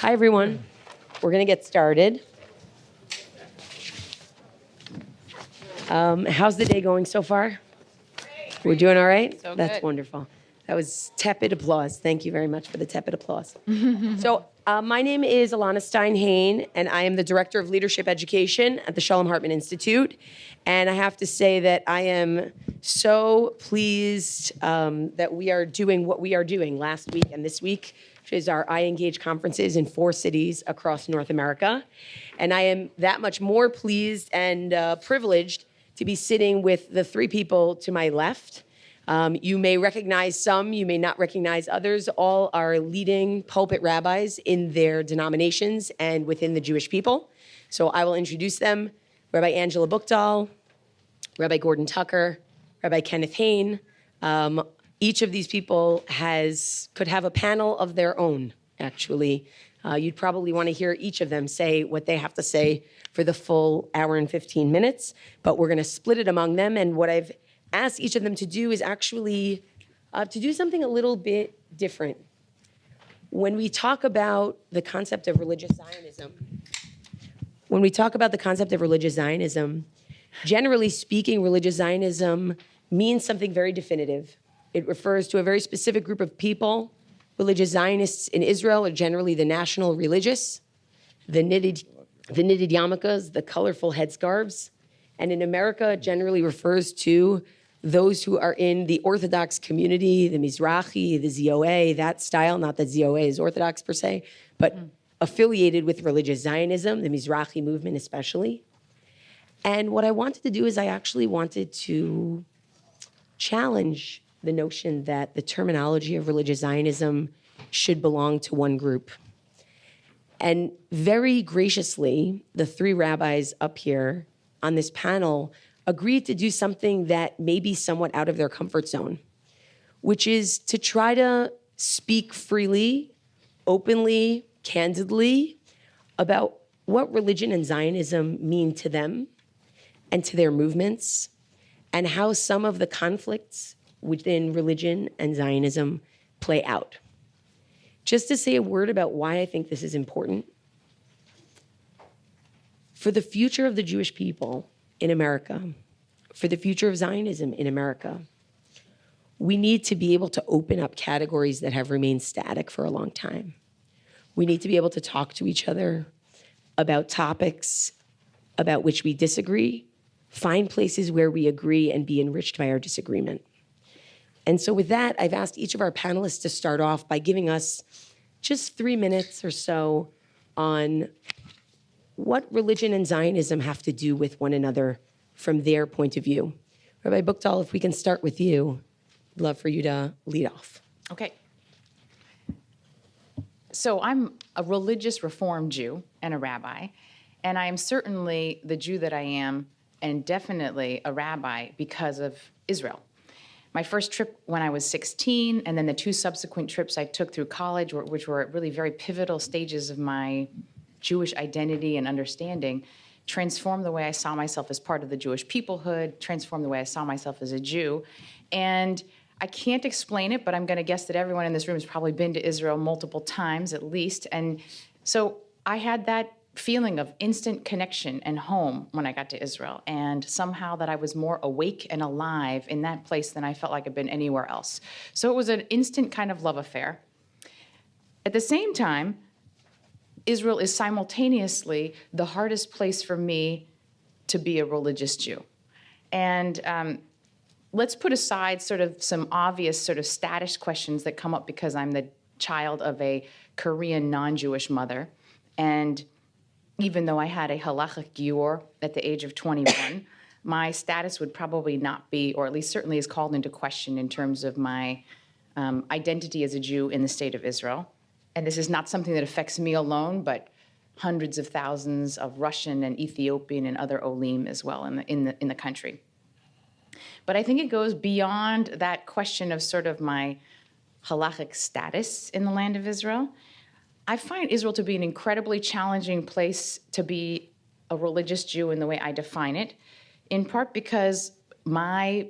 Hi, everyone. We're going to get started. How's the day going so far? We're doing all right? So That's good. wonderful. That was tepid applause. Thank you very much for the tepid applause. So my name is Elana Stein Hain, and I am the Director of Leadership Education at the Shalom Hartman Institute. And I have to say that I am so pleased that we are doing what we are doing last week and this week, which is our I Engage conferences in 4 cities across North America. And I am that much more pleased and privileged to be sitting with the 3 people to my left. You may recognize some, you may not recognize others. All are leading pulpit rabbis in their denominations and within the Jewish people. So I will introduce them. Rabbi Angela Buchdahl, Rabbi Gordon Tucker, Rabbi Kenneth Hain. Each of these people could have a panel of their own, actually. You'd probably want to hear each of them say what they have to say for the full hour and 15 minutes, but we're going to split it among them. And what I've asked each of them to do is actually to do something a little bit different. When we talk about the concept of religious Zionism, generally speaking, religious Zionism means something very definitive. It refers to a very specific group of people. Religious Zionists in Israel are generally the national religious, the knitted yarmulkes, the colorful headscarves. And in America, it generally refers to those who are in the Orthodox community, the Mizrahi, the ZOA, that style, not that ZOA is Orthodox per se, but affiliated with religious Zionism, the Mizrahi movement especially. And what I wanted to do is I actually wanted to challenge the notion that the terminology of religious Zionism should belong to one group. And very graciously, the 3 rabbis up here on this panel agreed to do something that may be somewhat out of their comfort zone, which is to try to speak freely, openly, candidly about what religion and Zionism mean to them and to their movements, and how some of the conflicts within religion and Zionism play out. Just to say a word about why I think this is important. For the future of the Jewish people in America, for the future of Zionism in America, we need to be able to open up categories that have remained static for a long time. We need to be able to talk to each other about topics about which we disagree, find places where we agree, and be enriched by our disagreement. And so with that, I've asked each of our panelists to start off by giving us just 3 minutes or so on what religion and Zionism have to do with one another from their point of view. Rabbi Buchdahl, if we can start with you, I'd love for you to lead off. Okay. So I'm a religious Reform Jew and a rabbi, and I am certainly the Jew that I am, and definitely a rabbi because of Israel. My first trip when I was 16, and then the 2 subsequent trips I took through college, which were really very pivotal stages of my Jewish identity and understanding, transformed the way I saw myself as part of the Jewish peoplehood, transformed the way I saw myself as a Jew. And I can't explain it, but I'm going to guess that everyone in this room has probably been to Israel multiple times at least. And so I had that feeling of instant connection and home when I got to Israel, and somehow that I was more awake and alive in that place than I felt like I'd been anywhere else. So it was an instant kind of love affair. At the same time, Israel is simultaneously the hardest place for me to be a religious Jew. And let's put aside sort of some obvious sort of status questions that come up because I'm the child of a Korean non-Jewish mother. And even though I had a halachic gior at the age of 21, my status would probably not be, or at least certainly is called into question in terms of my identity as a Jew in the state of Israel. And this is not something that affects me alone, but hundreds of thousands of Russian and Ethiopian and other Olim as well in the country. But I think it goes beyond that question of sort of my halachic status in the land of Israel. I find Israel to be an incredibly challenging place to be a religious Jew in the way I define it, in part because my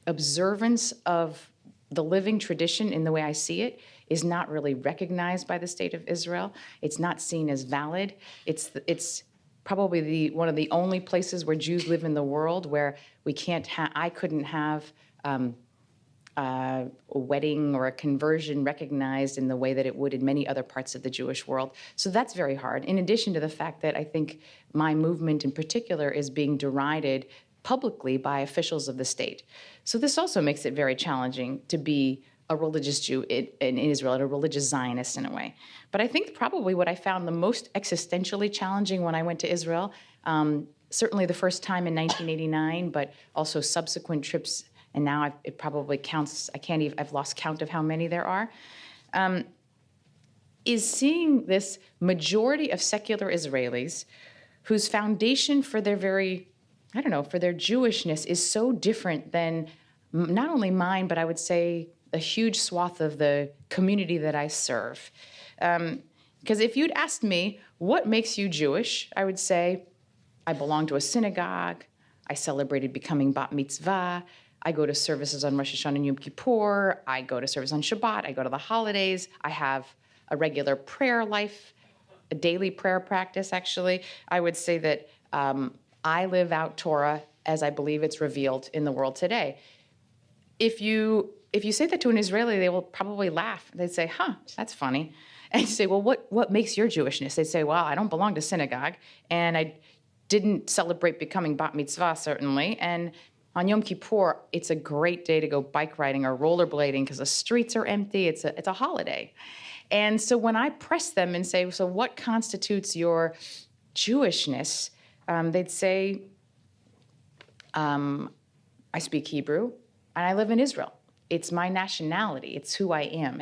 observance of the living tradition in the way I see it is not really recognized by the state of Israel. It's not seen as valid. It's probably one of the only places where Jews live in the world where I couldn't have a wedding or a conversion recognized in the way that it would in many other parts of the Jewish world. So that's very hard, in addition to the fact that I think my movement in particular is being derided publicly by officials of the state. So this also makes it very challenging to be a religious Jew in Israel, and a religious Zionist in a way. But I think probably what I found the most existentially challenging when I went to Israel, certainly the first time in 1989, but also subsequent trips, and now it probably counts, I've lost count of how many there are, is seeing this majority of secular Israelis whose foundation for their for their Jewishness is so different than not only mine, but I would say a huge swath of the community that I serve. Because if you'd asked me, what makes you Jewish? I would say, I belong to a synagogue, I celebrated becoming bat mitzvah, I go to services on Rosh Hashanah and Yom Kippur, I go to service on Shabbat, I go to the holidays, I have a regular prayer life, a daily prayer practice, actually. I would say that I live out Torah as I believe it's revealed in the world today. If you say that to an Israeli, they will probably laugh. They'd say, that's funny. And you say, well, what makes your Jewishness? They'd say, well, I don't belong to synagogue, and I didn't celebrate becoming bat mitzvah, certainly. And on Yom Kippur, it's a great day to go bike riding or rollerblading because the streets are empty. It's a holiday. And so when I press them and say, so what constitutes your Jewishness? They'd say, I speak Hebrew, and I live in Israel. It's my nationality. It's who I am.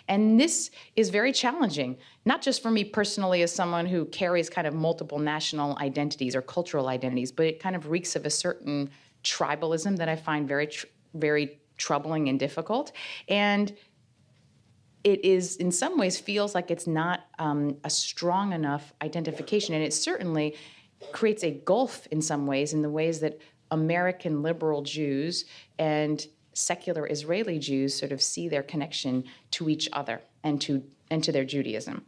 And this is very challenging, not just for me personally as someone who carries kind of multiple national identities or cultural identities, but it kind of reeks of a certain tribalism that I find very, very troubling and difficult. And it is, in some ways, feels like it's not a strong enough identification. And it certainly creates a gulf in some ways, in the ways that American liberal Jews and secular Israeli Jews sort of see their connection to each other and to their Judaism.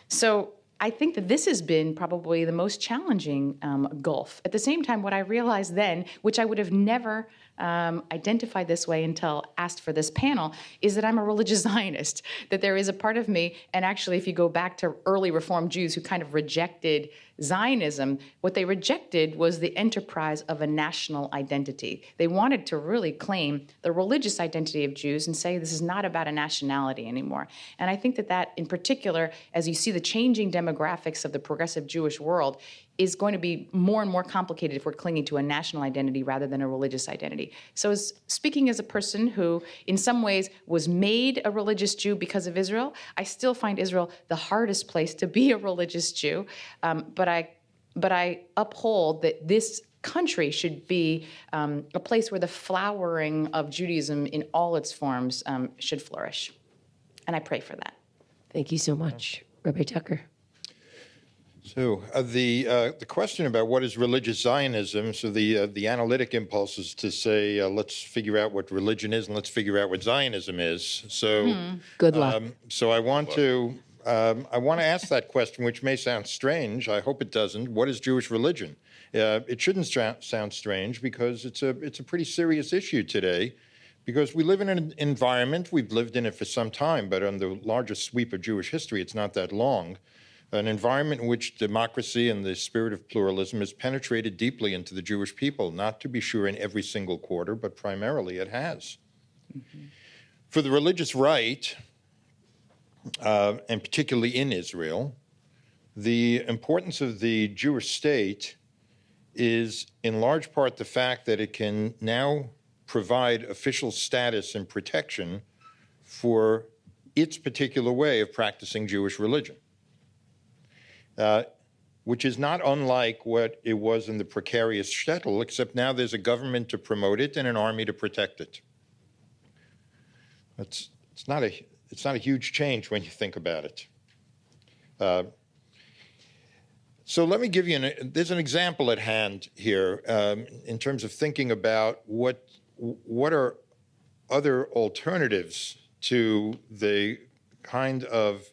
So I think that this has been probably the most challenging gulf. At the same time, what I realized then, which I would have never identified this way until asked for this panel, is that I'm a religious Zionist, that there is a part of me, and actually if you go back to early Reform Jews who kind of rejected Zionism, what they rejected was the enterprise of a national identity. They wanted to really claim the religious identity of Jews and say this is not about a nationality anymore. And I think that in particular, as you see the changing demographics of the progressive Jewish world, is going to be more and more complicated if we're clinging to a national identity rather than a religious identity. So speaking as a person who in some ways was made a religious Jew because of Israel, I still find Israel the hardest place to be a religious Jew. But I uphold that this country should be a place where the flowering of Judaism in all its forms should flourish. And I pray for that. Thank you so much. Rabbi Tucker. So the question about what is religious Zionism, so the analytic impulse is to say, let's figure out what religion is and let's figure out what Zionism is. So good luck. So I want to ask that question, which may sound strange. I hope it doesn't. What is Jewish religion? It shouldn't sound strange because it's a pretty serious issue today. Because we live in an environment, we've lived in it for some time, but on the largest sweep of Jewish history, it's not that long. An environment in which democracy and the spirit of pluralism has penetrated deeply into the Jewish people, not to be sure in every single quarter, but primarily it has. Mm-hmm. For the religious right, and particularly in Israel, the importance of the Jewish state is in large part the fact that it can now provide official status and protection for its particular way of practicing Jewish religion. Which is not unlike what it was in the precarious shtetl, except now there's a government to promote it and an army to protect it. It's not a huge change when you think about it. So let me give you there's an example at hand here in terms of thinking about what are other alternatives to the kind of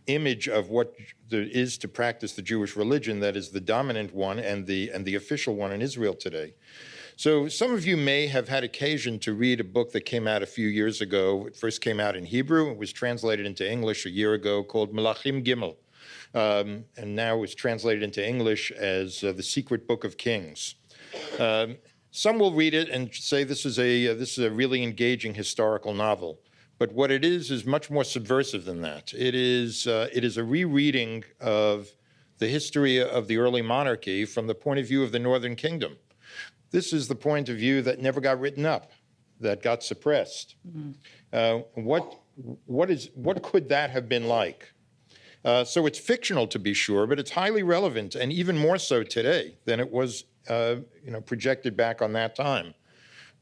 image of what there is to practice the Jewish religion that is the dominant one and the official one in Israel today. So some of you may have had occasion to read a book that came out a few years ago. It first came out in Hebrew. It was translated into English a year ago, called Melachim Gimel, and now it's translated into English as The Secret Book of Kings. Some will read it and say this is a really engaging historical novel. But what it is much more subversive than that. It is a rereading of the history of the early monarchy from the point of view of the Northern Kingdom. This is the point of view that never got written up, that got suppressed. What could that have been like? So it's fictional, to be sure, but it's highly relevant, and even more so today than it was, projected back on that time,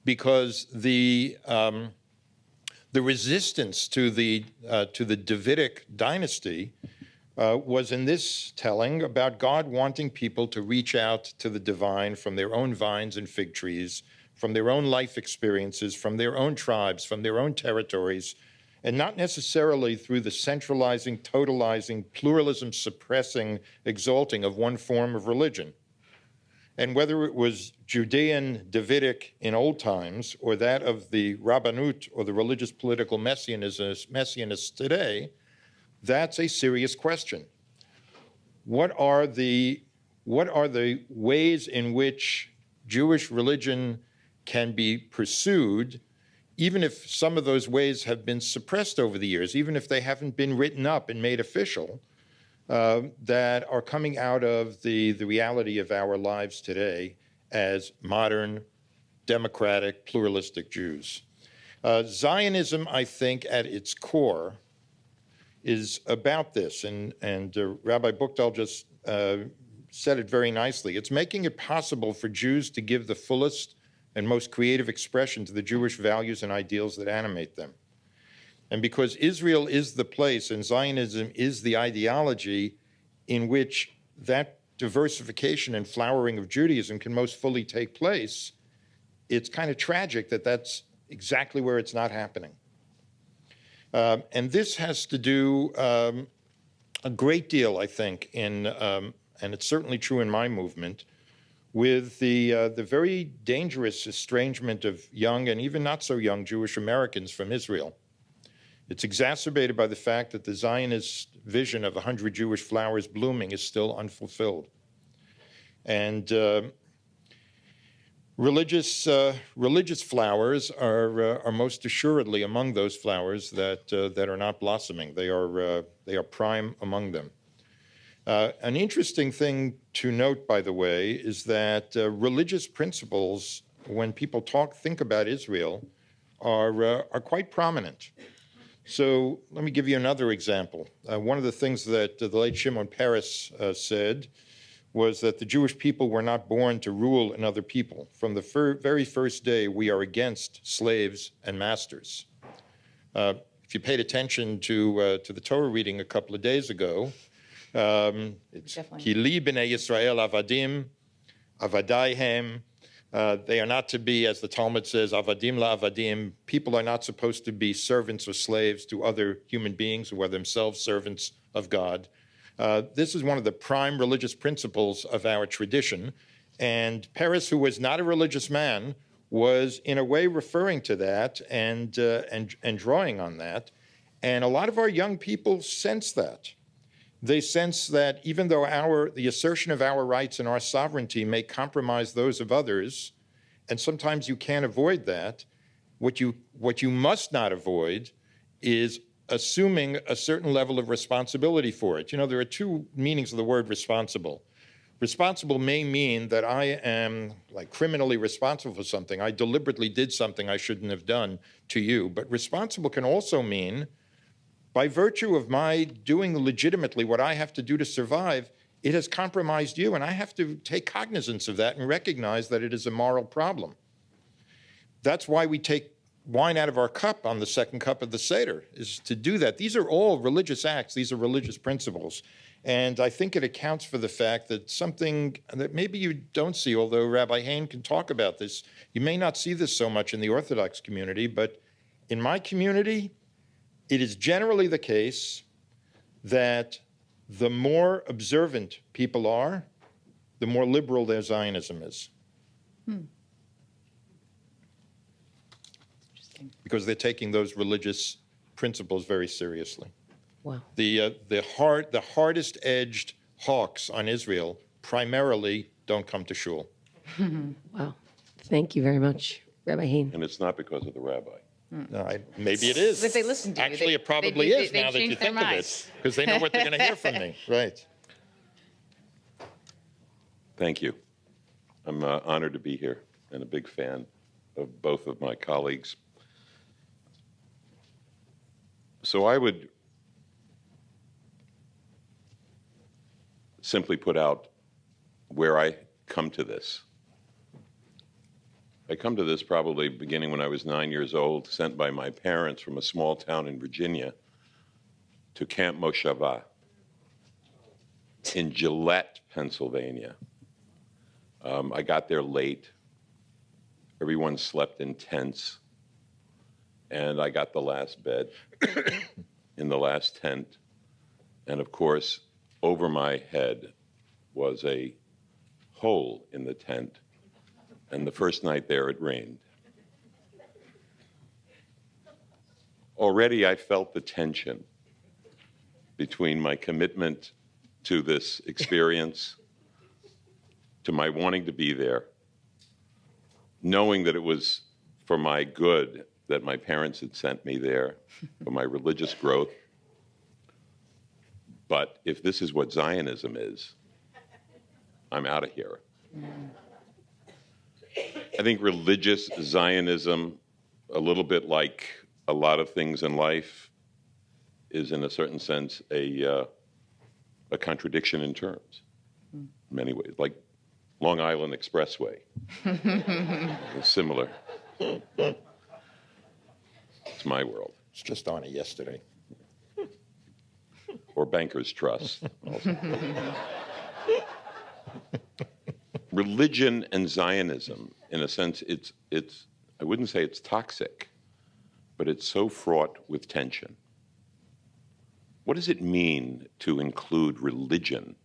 because the resistance to the Davidic dynasty was in this telling about God wanting people to reach out to the divine from their own vines and fig trees, from their own life experiences, from their own tribes, from their own territories, and not necessarily through the centralizing, totalizing, pluralism suppressing, exalting of one form of religion. And whether it was Judean Davidic in old times or that of the Rabbanut or the religious political messianists today, that's a serious question. What are the ways in which Jewish religion can be pursued, even if some of those ways have been suppressed over the years, even if they haven't been written up and made official, that are coming out of the reality of our lives today as modern, democratic, pluralistic Jews? Zionism, I think, at its core, is about this, and Rabbi Buchdahl just said it very nicely. It's making it possible for Jews to give the fullest and most creative expression to the Jewish values and ideals that animate them. And because Israel is the place and Zionism is the ideology in which that diversification and flowering of Judaism can most fully take place, it's kind of tragic that that's exactly where it's not happening. And this has to do a great deal, I think, and it's certainly true in my movement, with the very dangerous estrangement of young and even not so young Jewish Americans from Israel. It's exacerbated by the fact that the Zionist vision of 100 Jewish flowers blooming is still unfulfilled. And religious flowers are most assuredly among those flowers that are not blossoming. They are prime among them. An interesting thing to note, by the way, is that religious principles, when people think about Israel, are quite prominent. So let me give you another example. One of the things that the late Shimon Peres said was that the Jewish people were not born to rule another people. From the very first day, we are against slaves and masters. If you paid attention to the Torah reading a couple of days ago, it's Ki li b'nei Yisrael avadim, avadaihem. They are not to be, as the Talmud says, avadim la'avadim. People are not supposed to be servants or slaves to other human beings who are themselves servants of God. This is one of the prime religious principles of our tradition. And Peres, who was not a religious man, was in a way referring to that and drawing on that. And a lot of our young people sense that. They sense that even though the assertion of our rights and our sovereignty may compromise those of others, and sometimes you can't avoid that, what you must not avoid is assuming a certain level of responsibility for it. You know, there are two meanings of the word responsible. Responsible may mean that I am criminally responsible for something. I deliberately did something I shouldn't have done to you. But responsible can also mean, by virtue of my doing legitimately what I have to do to survive, it has compromised you, and I have to take cognizance of that and recognize that it is a moral problem. That's why we take wine out of our cup on the second cup of the Seder, is to do that. These are all religious acts. These are religious principles. And I think it accounts for the fact that something that maybe you don't see, although Rabbi Hain can talk about this, you may not see this so much in the Orthodox community, but in my community, it is generally the case that the more observant people are, the more liberal their Zionism is. Interesting. Because they're taking those religious principles very seriously. Wow. The hardest edged hawks on Israel primarily don't come to shul. Wow. Thank you very much, Rabbi Hain. And it's not because of the rabbi. No, maybe it is. If they listen to you, Actually, they- it probably they- is they now that you change their think of it, minds. because they know what they're going to hear from me. Right. Thank you. I'm honored to be here and a big fan of both of my colleagues. So I would simply put out where I come to this. I come to this probably beginning when I was 9 years old, sent by my parents from a small town in Virginia to Camp Moshava in Gillette, Pennsylvania. I got there late. Everyone slept in tents. And I got the last bed in the last tent. And of course, over my head was a hole in the tent. And the first night there, it rained. Already I felt the tension between my commitment to this experience, to my wanting to be there, knowing that it was for my good that my parents had sent me there, for my religious growth. But if this is what Zionism is, I'm out of here. I think religious Zionism, a little bit like a lot of things in life, is in a certain sense a contradiction in terms, in many ways, like Long Island Expressway. It's similar. It's my world. It's just on it yesterday. Or Bankers Trust. Also. Religion and Zionism, in a sense, it's I wouldn't say it's toxic, but it's so fraught with tension. What does it mean to include religion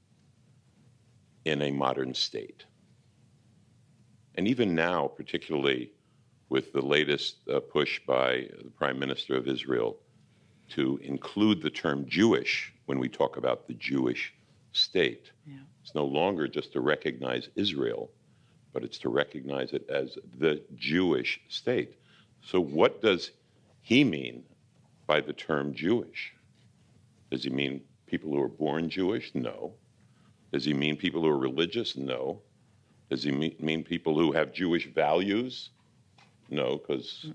in a modern state? And even now, particularly with the latest push by the Prime Minister of Israel to include the term Jewish when we talk about the Jewish state. Yeah. It's no longer just to recognize Israel, but it's to recognize it as the Jewish state. So what does he mean by the term Jewish? Does he mean people who are born Jewish? No. Does he mean people who are religious? No. Does he mean people who have Jewish values? No, because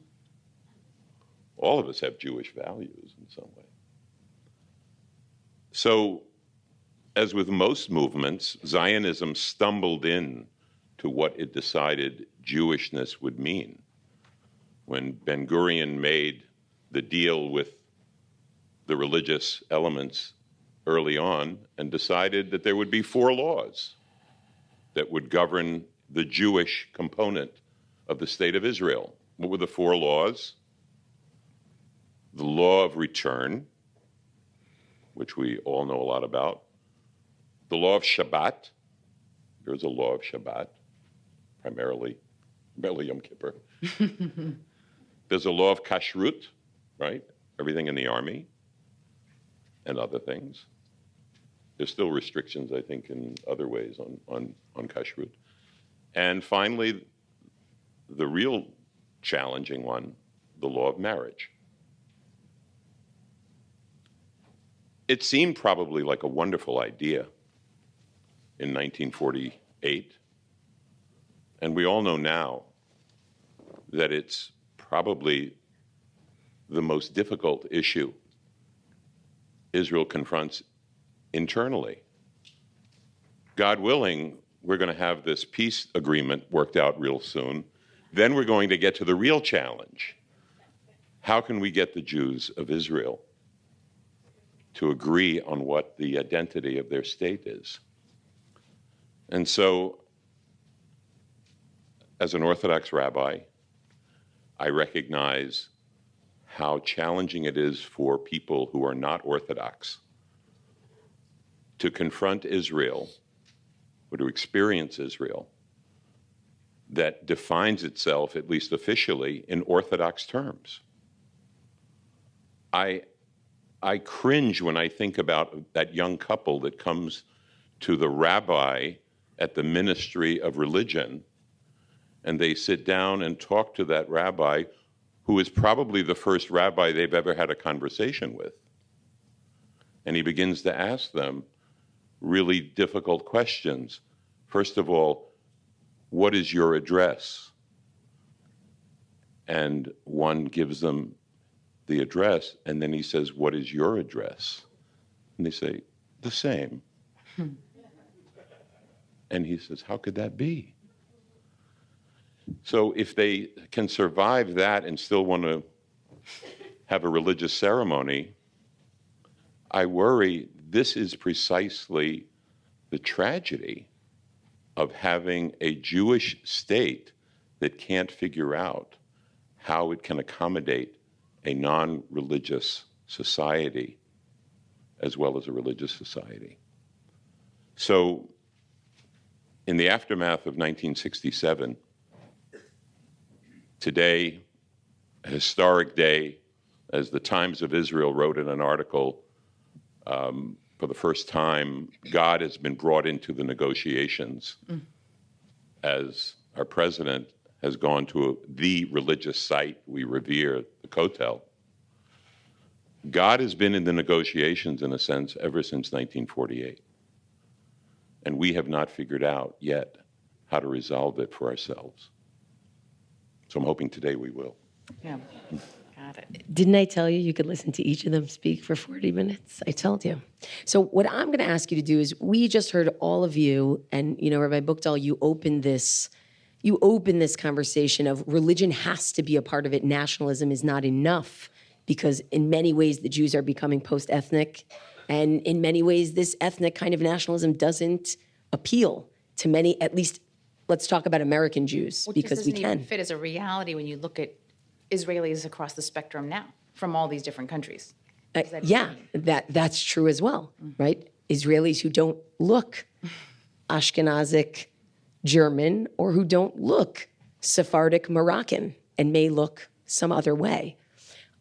all of us have Jewish values in some way. So, as with most movements, Zionism stumbled in to what it decided Jewishness would mean. When Ben-Gurion made the deal with the religious elements early on and decided that there would be 4 laws that would govern the Jewish component of the state of Israel. What were the 4 laws? The law of return, which we all know a lot about. The law of Shabbat. There's a law of Shabbat, primarily Yom Kippur. There's a law of kashrut, right? Everything in the army and other things. There's still restrictions, I think, in other ways on kashrut. And finally, the real challenging one, the law of marriage. It seemed probably like a wonderful idea in 1948. And we all know now that it's probably the most difficult issue Israel confronts internally. God willing, we're going to have this peace agreement worked out real soon. Then we're going to get to the real challenge. How can we get the Jews of Israel to agree on what the identity of their state is? And so, as an Orthodox rabbi, I recognize how challenging it is for people who are not Orthodox to confront Israel or to experience Israel that defines itself, at least officially, in Orthodox terms. I cringe when I think about that young couple that comes to the rabbi at the Ministry of Religion, and they sit down and talk to that rabbi, who is probably the first rabbi they've ever had a conversation with. And he begins to ask them really difficult questions. First of all, what is your address? And one gives them the address, and then he says, what is your address? And they say, the same. And he says, how could that be? So if they can survive that and still want to have a religious ceremony, I worry this is precisely the tragedy of having a Jewish state that can't figure out how it can accommodate a non-religious society as well as a religious society. So in the aftermath of 1967, today, a historic day, as the Times of Israel wrote in an article, for the first time, God has been brought into the negotiations as our president has gone to the religious site we revere, the Kotel. God has been in the negotiations, in a sense, ever since 1948. And we have not figured out yet how to resolve it for ourselves. So I'm hoping today we will. Yeah, got it. Didn't I tell you you could listen to each of them speak for 40 minutes? I told you. So what I'm going to ask you to do is, we just heard all of you, and Rabbi Buchdahl, you opened this conversation of religion has to be a part of it. Nationalism is not enough, because in many ways the Jews are becoming post-ethnic, and in many ways this ethnic kind of nationalism doesn't appeal to many, at least let's talk about American Jews, because we Doesn't can. even fit as a reality when you look at Israelis across the spectrum now from all these different countries. Yeah, that's true as well, right? Israelis who don't look Ashkenazic German, or who don't look Sephardic Moroccan and may look some other way.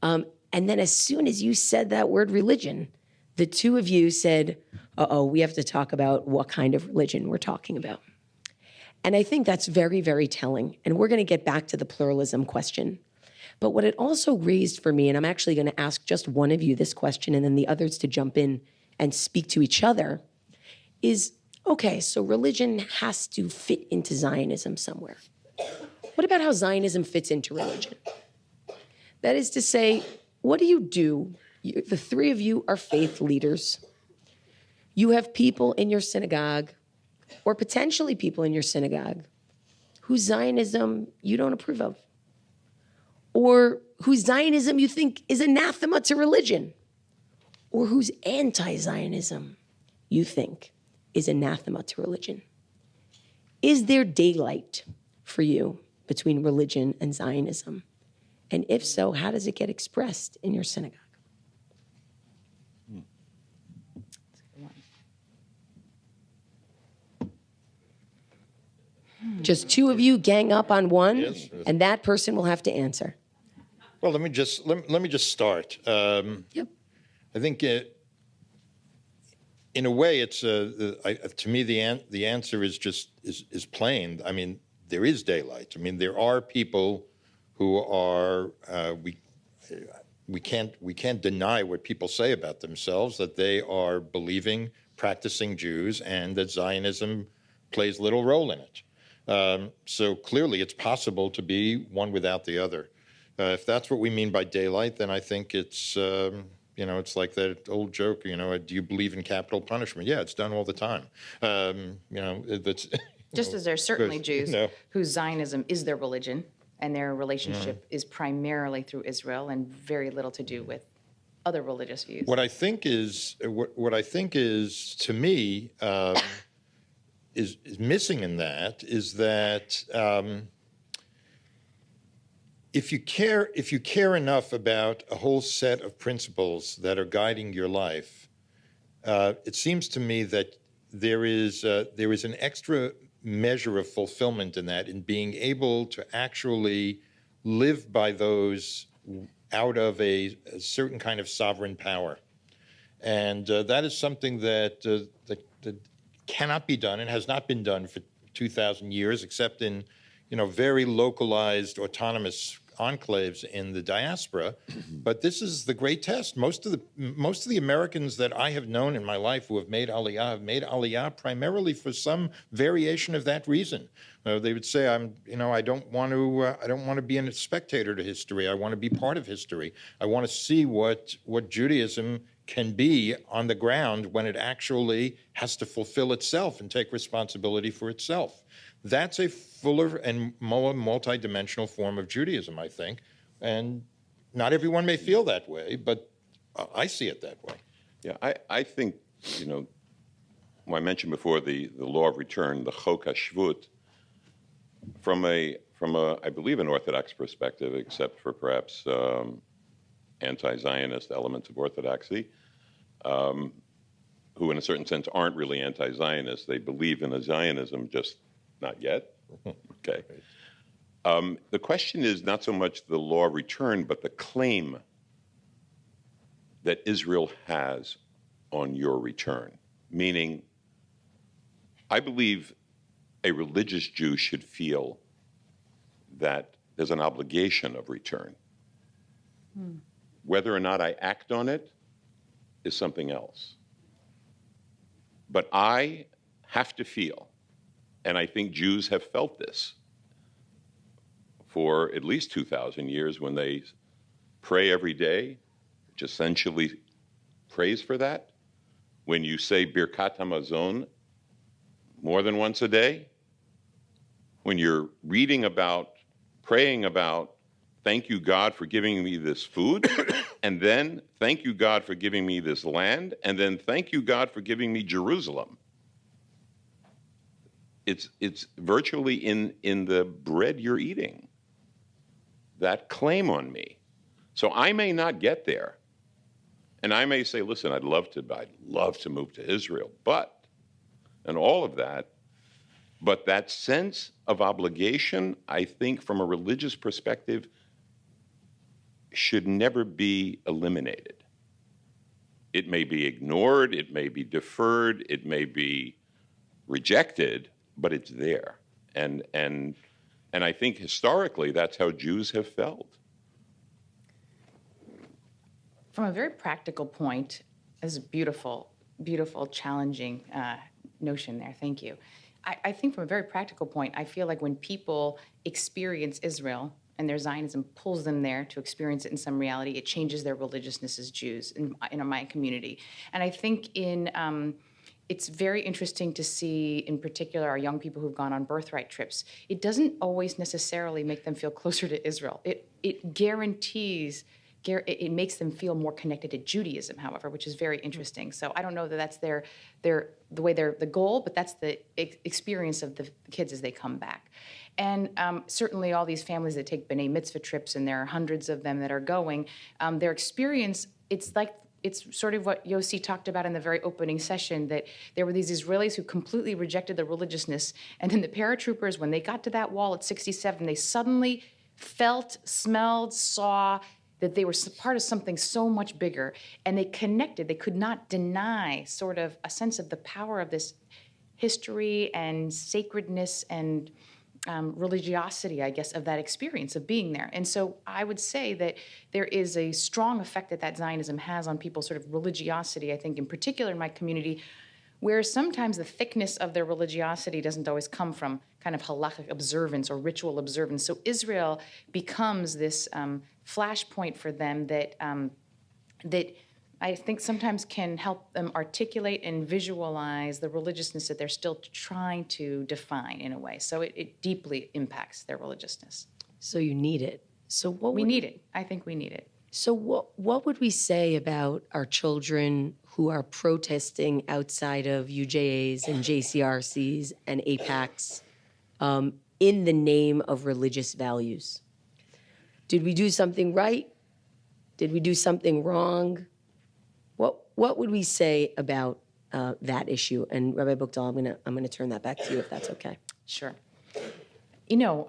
And then as soon as you said that word religion, the two of you said, we have to talk about what kind of religion we're talking about. And I think that's very, very telling. And we're going to get back to the pluralism question. But what it also raised for me, and I'm actually going to ask just one of you this question and then the others to jump in and speak to each other, is, okay, so religion has to fit into Zionism somewhere. What about how Zionism fits into religion? That is to say, what do? The three of you are faith leaders. You have people in your synagogue, or potentially people in your synagogue, whose Zionism you don't approve of, or whose Zionism you think is anathema to religion, or whose anti-Zionism you think is anathema to religion. Is there daylight for you between religion and Zionism? And if so, how does it get expressed in your synagogue? Just two of you gang up on one, yes, and that person will have to answer. Well, let me just start. Yep. I think in a way, it's to me the answer is plain. I mean, there is daylight. I mean, there are people who are we can't deny what people say about themselves, that they are believing, practicing Jews, and that Zionism plays little role in it. So clearly, it's possible to be one without the other. If that's what we mean by daylight, then I think it's it's like that old joke. Do you believe in capital punishment? Yeah, it's done all the time. That's just as there's certainly Jews whose Zionism is their religion, and their relationship is primarily through Israel, and very little to do with other religious views. What I think is to me. Is missing in that is that if you care enough about a whole set of principles that are guiding your life, it seems to me that there is an extra measure of fulfillment in that, in being able to actually live by those out of a certain kind of sovereign power. And that is something that cannot be done and has not been done for 2,000 years, except in, very localized autonomous enclaves in the diaspora. But this is the great test. Most of the Americans that I have known in my life who have made Aliyah primarily for some variation of that reason. They would say, I don't want to be a spectator to history. I want to be part of history. I want to see what Judaism can be on the ground when it actually has to fulfill itself and take responsibility for itself. That's a fuller and more multidimensional form of Judaism, I think. And not everyone may feel that way, but I see it that way. Yeah, I think, I mentioned before the law of return, the Chok HaShvut, from a I believe an Orthodox perspective, except for perhaps anti-Zionist elements of Orthodoxy, who in a certain sense aren't really anti-Zionist. They believe in a Zionism, just not yet. Okay. The question is not so much the law of return, but the claim that Israel has on your return. Meaning, I believe a religious Jew should feel that there's an obligation of return. Whether or not I act on it is something else. But I have to feel, and I think Jews have felt this for at least 2,000 years when they pray every day, which essentially prays for that. When you say Birkat Hamazon more than once a day, when you're reading about, praying about, thank you, God, for giving me this food, and then thank you, God, for giving me this land, and then thank you, God, for giving me Jerusalem. It's virtually in the bread you're eating, that claim on me. So I may not get there, and I may say, listen, I'd love to move to Israel, and all of that. But that sense of obligation, I think, from a religious perspective, should never be eliminated. It may be ignored, it may be deferred, it may be rejected, but it's there. And I think historically that's how Jews have felt. From a very practical point, this is a beautiful, beautiful, challenging notion there. Thank you. I think from a very practical point, I feel like when people experience Israel and their Zionism pulls them there to experience it in some reality, it changes their religiousness as Jews in my community. And I think it's very interesting to see, in particular, our young people who've gone on birthright trips. It doesn't always necessarily make them feel closer to Israel. It guarantees. It makes them feel more connected to Judaism, however, which is very interesting. So I don't know that that's the goal, but that's the experience of the kids as they come back. And certainly all these families that take B'nai Mitzvah trips, and there are hundreds of them that are going, their experience, it's sort of what Yossi talked about in the very opening session, that there were these Israelis who completely rejected the religiousness, and then the paratroopers, when they got to that wall at 67, they suddenly felt, smelled, saw that they were part of something so much bigger, and they connected. They could not deny sort of a sense of the power of this history and sacredness and religiosity, I guess, of that experience of being there. And so I would say that there is a strong effect that Zionism has on people's sort of religiosity, I think, in particular in my community, where sometimes the thickness of their religiosity doesn't always come from kind of halakhic observance or ritual observance. So Israel becomes this flashpoint for them that I think sometimes can help them articulate and visualize the religiousness that they're still trying to define in a way. So it deeply impacts their religiousness. So you need it. So We need it. I think we need it. So what would we say about our children who are protesting outside of UJAs and JCRCs and APACs in the name of religious values? Did we do something right? Did we do something wrong? What would we say about that issue? And Rabbi Buchdahl, I'm gonna turn that back to you if that's okay. Sure. You know,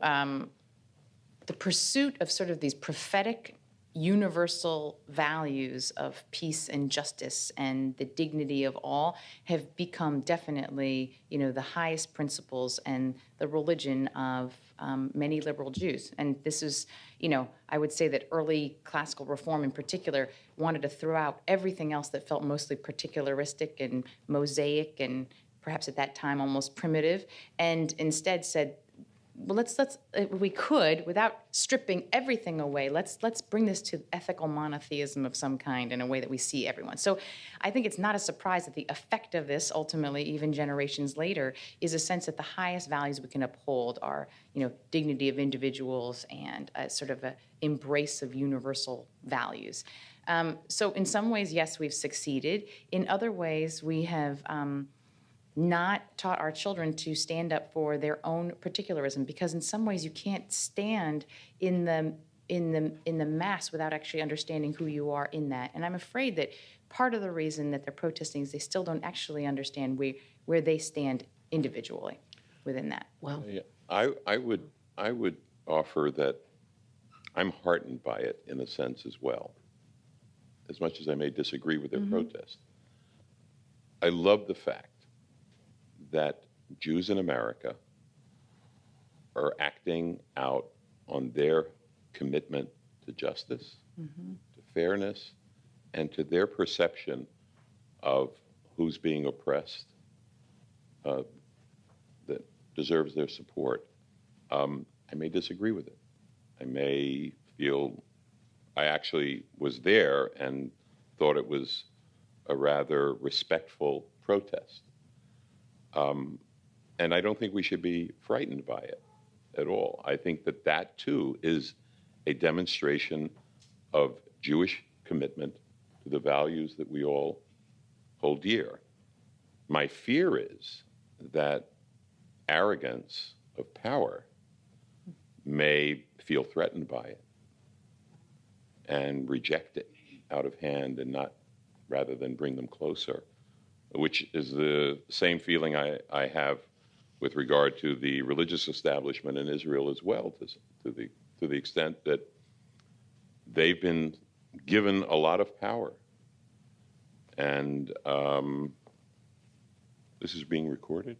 the pursuit of sort of these prophetic universal values of peace and justice and the dignity of all have become definitely, the highest principles and the religion of many liberal Jews. And this is, I would say that early classical reform in particular wanted to throw out everything else that felt mostly particularistic and mosaic and perhaps at that time almost primitive, and instead said, well, let's if we could, without stripping everything away, let's bring this to ethical monotheism of some kind in a way that we see everyone. So I think it's not a surprise that the effect of this, ultimately, even generations later, is a sense that the highest values we can uphold are, dignity of individuals and a sort of an embrace of universal values. So in some ways, yes, we've succeeded. In other ways, we have not taught our children to stand up for their own particularism, because in some ways you can't stand in the mass without actually understanding who you are in that. And I'm afraid that part of the reason that they're protesting is they still don't actually understand where they stand individually within that. Wow. Yeah, I would offer that I'm heartened by it in a sense as well, as much as I may disagree with their protest. I love the fact that Jews in America are acting out on their commitment to justice, to fairness, and to their perception of who's being oppressed that deserves their support. I may disagree with it. I may feel I actually was there and thought it was a rather respectful protest. And I don't think we should be frightened by it at all. I think that too is a demonstration of Jewish commitment to the values that we all hold dear. My fear is that arrogance of power may feel threatened by it and reject it out of hand and not, rather than bring them closer, which is the same feeling I have with regard to the religious establishment in Israel as well, to the extent that they've been given a lot of power. And this is being recorded?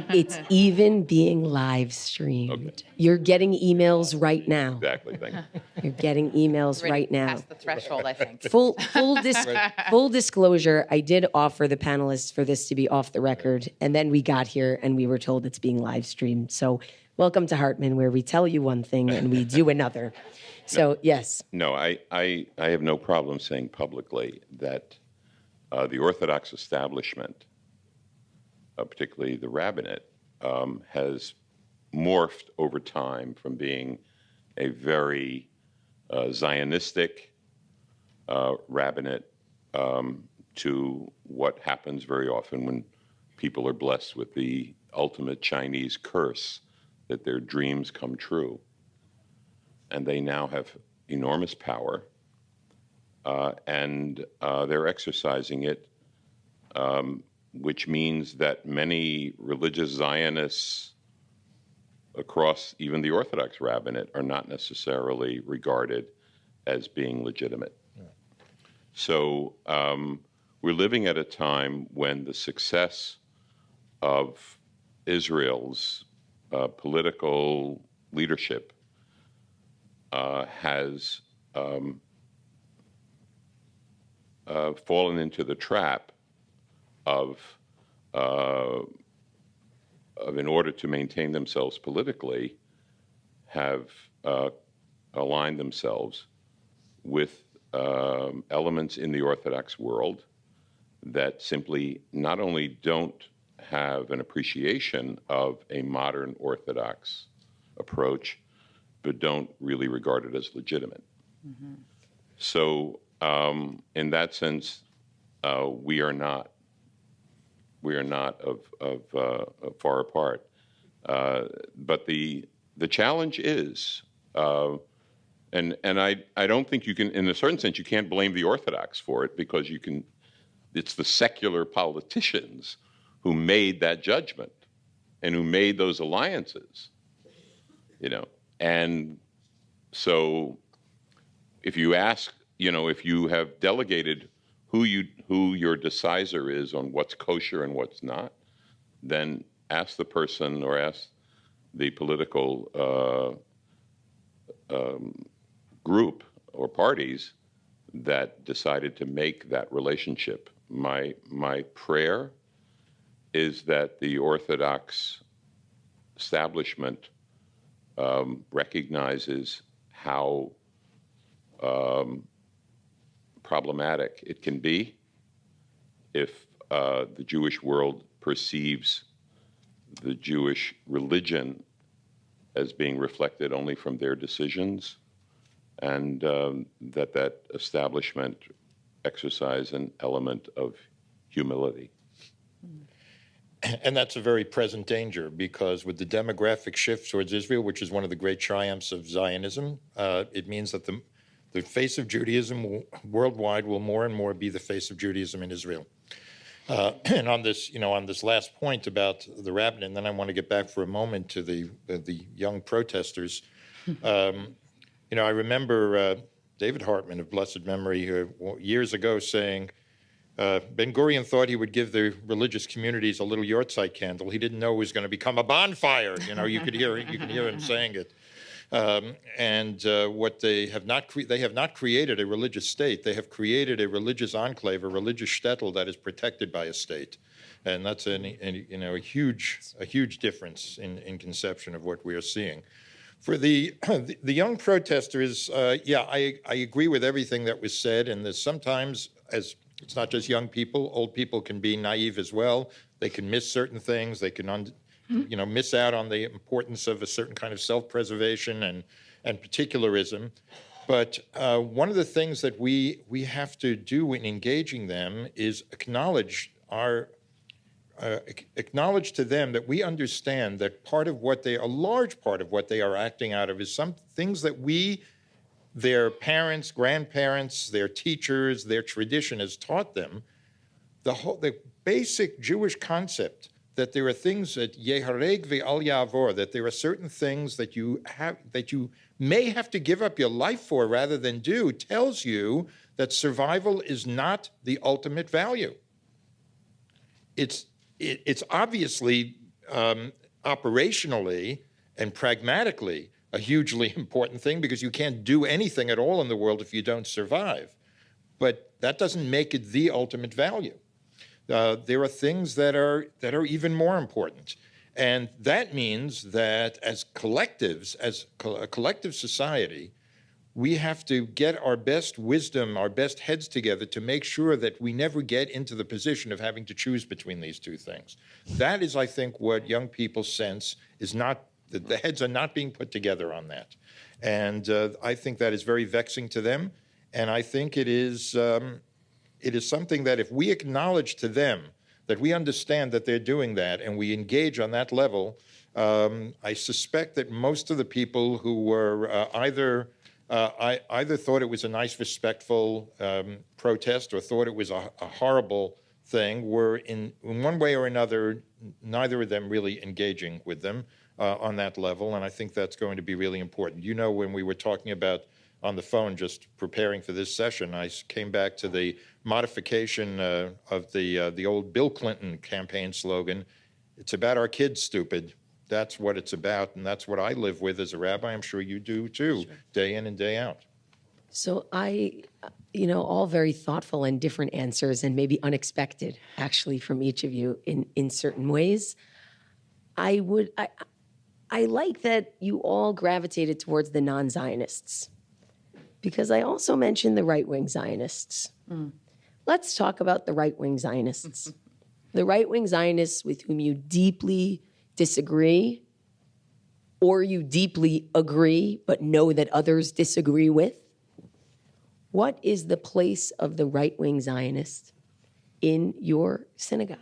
It's even being live streamed. Okay. You're getting emails right now. Exactly, thank you. You're getting emails Already right now. past the threshold, I think. Full disclosure, I did offer the panelists for this to be off the record, and then we got here and we were told it's being live streamed. So welcome to Hartman, where we tell you one thing and we do another. So yes. No, I have no problem saying publicly that the Orthodox establishment, particularly the Rabbinate, has morphed over time from being a very Zionistic Rabbinate to what happens very often when people are blessed with the ultimate Chinese curse that their dreams come true. And they now have enormous power, and they're exercising it, which means that many religious Zionists across even the Orthodox Rabbinate are not necessarily regarded as being legitimate. Yeah. So we're living at a time when the success of Israel's political leadership has fallen into the trap of in order to maintain themselves politically, have aligned themselves with elements in the Orthodox world that simply not only don't have an appreciation of a modern Orthodox approach, but don't really regard it as legitimate. Mm-hmm. So in that sense, we are not far apart. But the challenge is And I don't think you can, in a certain sense, you can't blame the Orthodox for it, because it's the secular politicians who made that judgment and who made those alliances, And so if you ask, if you have delegated who your decisor is on what's kosher and what's not, then ask the person or ask the political group or parties that decided to make that relationship. My prayer is that the Orthodox establishment recognizes how problematic it can be if the Jewish world perceives the Jewish religion as being reflected only from their decisions, and that establishment exercise an element of humility. And that's a very present danger, because with the demographic shift towards Israel, which is one of the great triumphs of Zionism, it means that the face of Judaism worldwide will more and more be the face of Judaism in Israel. And on this last point about the rabbinate, and then I want to get back for a moment to the young protesters. I remember David Hartman of blessed memory years ago saying, Ben-Gurion thought he would give the religious communities a little yahrzeit candle. He didn't know it was going to become a bonfire. You could hear him saying it. What they have not created a religious state. They have created a religious enclave, a religious shtetl that is protected by a state, and that's a huge difference in conception of what we are seeing. For the young protesters, I agree with everything that was said, and there's sometimes, as it's not just young people, old people can be naive as well. They can miss certain things. They can miss out on the importance of a certain kind of self-preservation and particularism. But one of the things that we have to do in engaging them is acknowledge to them that we understand that a large part of what they are acting out of is some things that their parents, grandparents, their teachers, their tradition has taught them. The basic Jewish concept that there are things that yehareg ve'al ya'avor, that there are certain things that you may have to give up your life for rather than do, tells you that survival is not the ultimate value. It's obviously operationally and pragmatically a hugely important thing, because you can't do anything at all in the world if you don't survive. But that doesn't make it the ultimate value. There are things that are even more important. And that means that as collectives, as a collective society, we have to get our best wisdom, our best heads together to make sure that we never get into the position of having to choose between these two things. That is, I think, what young people sense is not, the heads are not being put together on that. And I think that is very vexing to them. And I think it is something that if we acknowledge to them that we understand that they're doing that and we engage on that level, I suspect that most of the people who were either thought it was a nice, respectful protest or thought it was a horrible thing were in one way or another, neither of them really engaging with them on that level. And I think that's going to be really important. When we were talking about on the phone, just preparing for this session, I came back to the modification of the old Bill Clinton campaign slogan, "It's about our kids, stupid." That's what it's about, and that's what I live with as a rabbi. I'm sure you do too, sure. Day in and day out. So all very thoughtful and different answers, and maybe unexpected, actually, from each of you in certain ways. I like that you all gravitated towards the non-Zionists, because I also mentioned the right-wing Zionists. Let's talk about the right-wing Zionists. The right-wing Zionists with whom you deeply disagree, or you deeply agree but know that others disagree with. What is the place of the right-wing Zionist in your synagogue?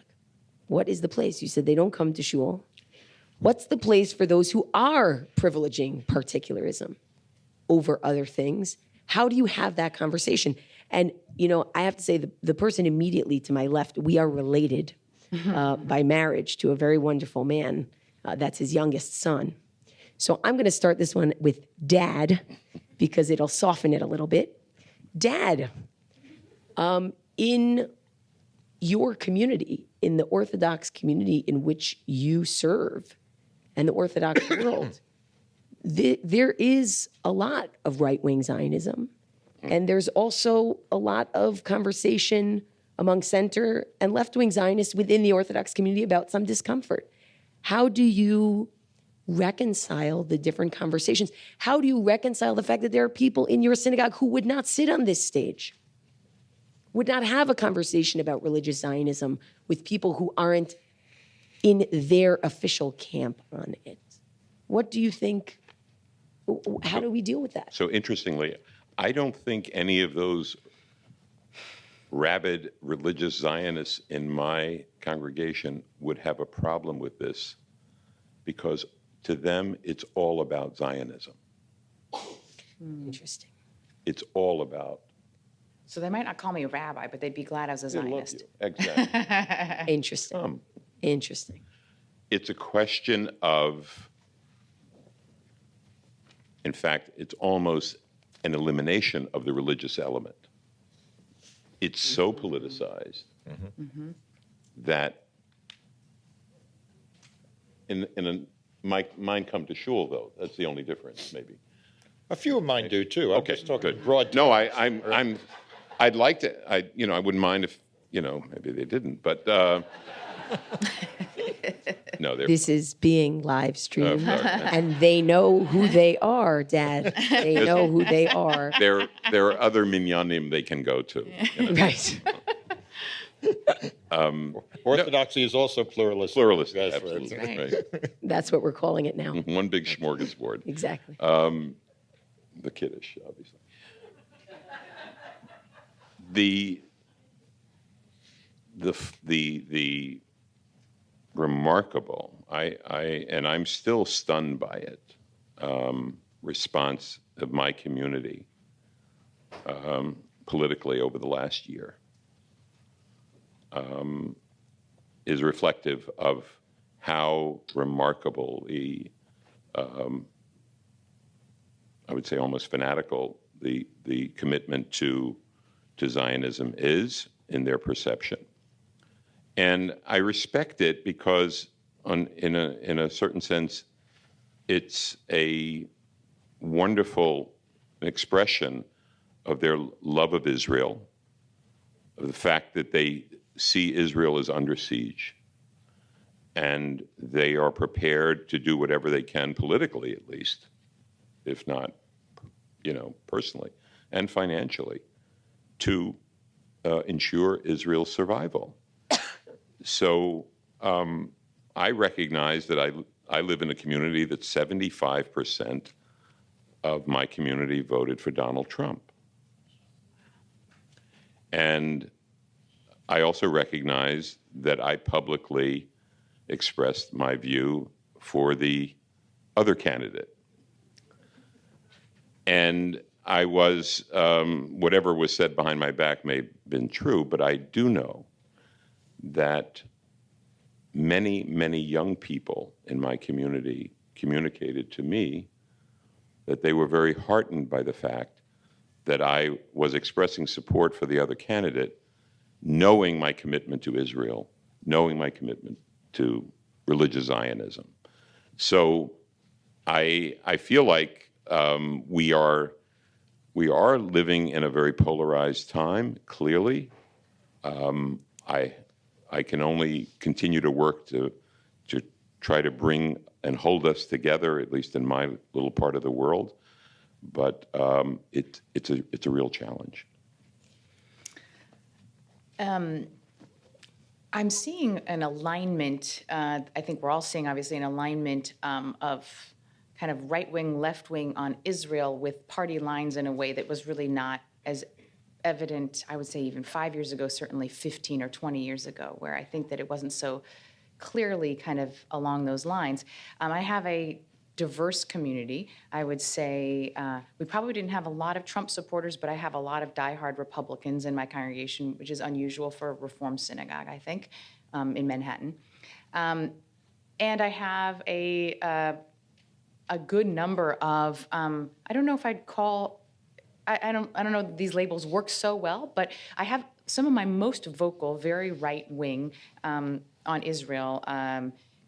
What is the place? You said they don't come to shul. What's the place for those who are privileging particularism? over other things. How do you have that conversation? And, I have to say the person immediately to my left, we are related by marriage to a very wonderful man. That's his youngest son. So I'm going to start this one with Dad because it'll soften it a little bit. Dad, in your community, in the Orthodox community in which you serve and the Orthodox world, there is a lot of right-wing Zionism. And there's also a lot of conversation among center and left-wing Zionists within the Orthodox community about some discomfort. How do you reconcile the different conversations? How do you reconcile the fact that there are people in your synagogue who would not sit on this stage, would not have a conversation about religious Zionism with people who aren't in their official camp on it? What do you think? How do we deal with that? So interestingly, I don't think any of those rabid religious Zionists in my congregation would have a problem with this, because to them, it's all about Zionism. Interesting. It's all about. So they might not call me a rabbi, but they'd be glad I was a They love Zionist. you. Exactly. Interesting. Interesting. It's a question of, in fact, it's almost an elimination of the religious element. It's so politicized that mine come to shul, though. That's the only difference, maybe. A few of mine do too. I'm Okay, just talking good. broad. No, I'd like to. I wouldn't mind if maybe they didn't, but no, they're. This is being live streamed, Okay. and they know who they are, Dad. They know who they are. There are other minyanim they can go to. Right. Orthodoxy is also pluralistic. Pluralistic, That's absolutely. right. Right. That's what we're calling it now. One big smorgasbord. Exactly. The Kiddush, obviously. The remarkable, and I'm still stunned by it, response of my community politically over the last year is reflective of how remarkable I would say almost fanatical the commitment to Zionism is in their perception. And I respect it because in a certain sense, it's a wonderful expression of their love of Israel, of the fact that they see Israel as under siege, and they are prepared to do whatever they can politically, at least, if not, personally and financially, to ensure Israel's survival. So I recognize that I live in a community that 75% of my community voted for Donald Trump. And I also recognize that I publicly expressed my view for the other candidate. And I was, whatever was said behind my back may have been true, but I do know that many, many young people in my community communicated to me that they were very heartened by the fact that I was expressing support for the other candidate, knowing my commitment to Israel, knowing my commitment to religious Zionism. So I feel like we are living in a very polarized time, clearly. I can only continue to work to try to bring and hold us together, at least in my little part of the world. But it's a real challenge. I'm seeing an alignment. I think we're all seeing, obviously, an alignment of kind of right-wing, left-wing on Israel with party lines in a way that was really not as evident, I would say, even 5 years ago, certainly 15 or 20 years ago, where I think that it wasn't so clearly kind of along those lines. I have a diverse community. I would say we probably didn't have a lot of Trump supporters, but I have a lot of diehard Republicans in my congregation, which is unusual for a Reform synagogue, I think, in Manhattan. And I have a good number of, I don't know if I'd call, I don't know that these labels work so well, but I have some of my most vocal, very right-wing on Israel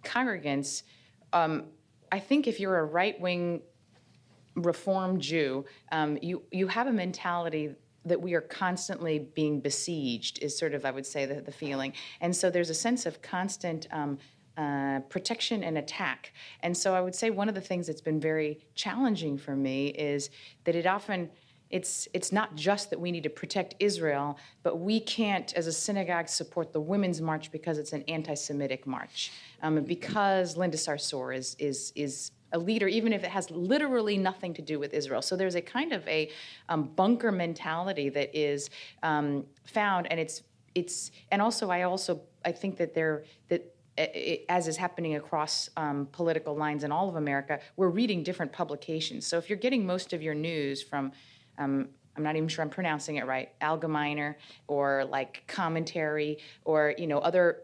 congregants. I think if you're a right-wing Reform Jew, you have a mentality that we are constantly being besieged, is sort of, I would say, the feeling. And so there's a sense of constant protection and attack. And so I would say one of the things that's been very challenging for me is that it's not just that we need to protect Israel, but we can't, as a synagogue, support the Women's March because it's an anti-Semitic march. Because Linda Sarsour is a leader, even if it has literally nothing to do with Israel. So there's a kind of a bunker mentality that is found, and and also I think that as is happening across political lines in all of America, we're reading different publications. So if you're getting most of your news from I'm not even sure I'm pronouncing it right, Allgemeiner, or like Commentary, or other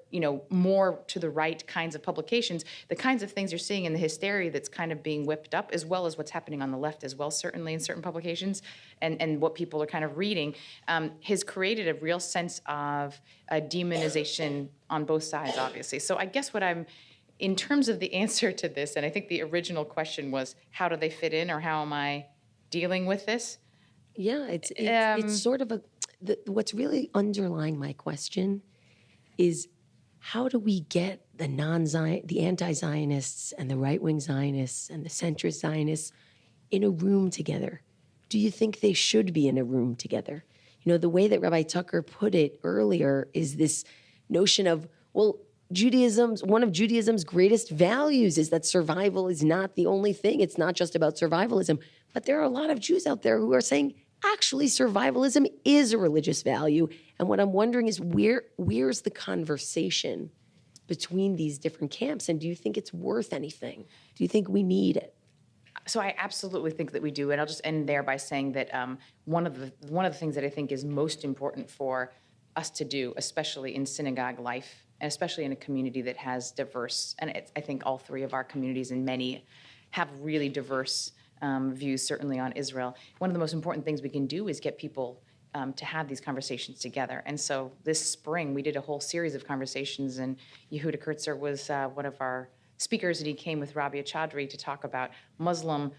more to the right kinds of publications, the kinds of things you're seeing in the hysteria that's kind of being whipped up, as well as what's happening on the left as well, certainly in certain publications, and what people are kind of reading, has created a real sense of a demonization on both sides, obviously. So I guess in terms of the answer to this, and I think the original question was, how do they fit in, or how am I dealing with this? Yeah, it's sort of what's really underlying my question is, how do we get the anti-Zionists and the right-wing Zionists and the centrist Zionists in a room together? Do you think they should be in a room together? The way that Rabbi Tucker put it earlier is this notion of, well, one of Judaism's greatest values is that survival is not the only thing. It's not just about survivalism. But there are a lot of Jews out there who are saying, actually, survivalism is a religious value. And what I'm wondering is, where's the conversation between these different camps? And do you think it's worth anything? Do you think we need it? So I absolutely think that we do. And I'll just end there by saying that one of the things that I think is most important for us to do, especially in synagogue life, and especially in a community that has diverse, and I think all three of our communities and many have really diverse views, certainly on Israel. One of the most important things we can do is get people to have these conversations together. And so this spring, we did a whole series of conversations, and Yehuda Kurtzer was one of our speakers, and he came with Rabia Chaudhry to talk about Muslim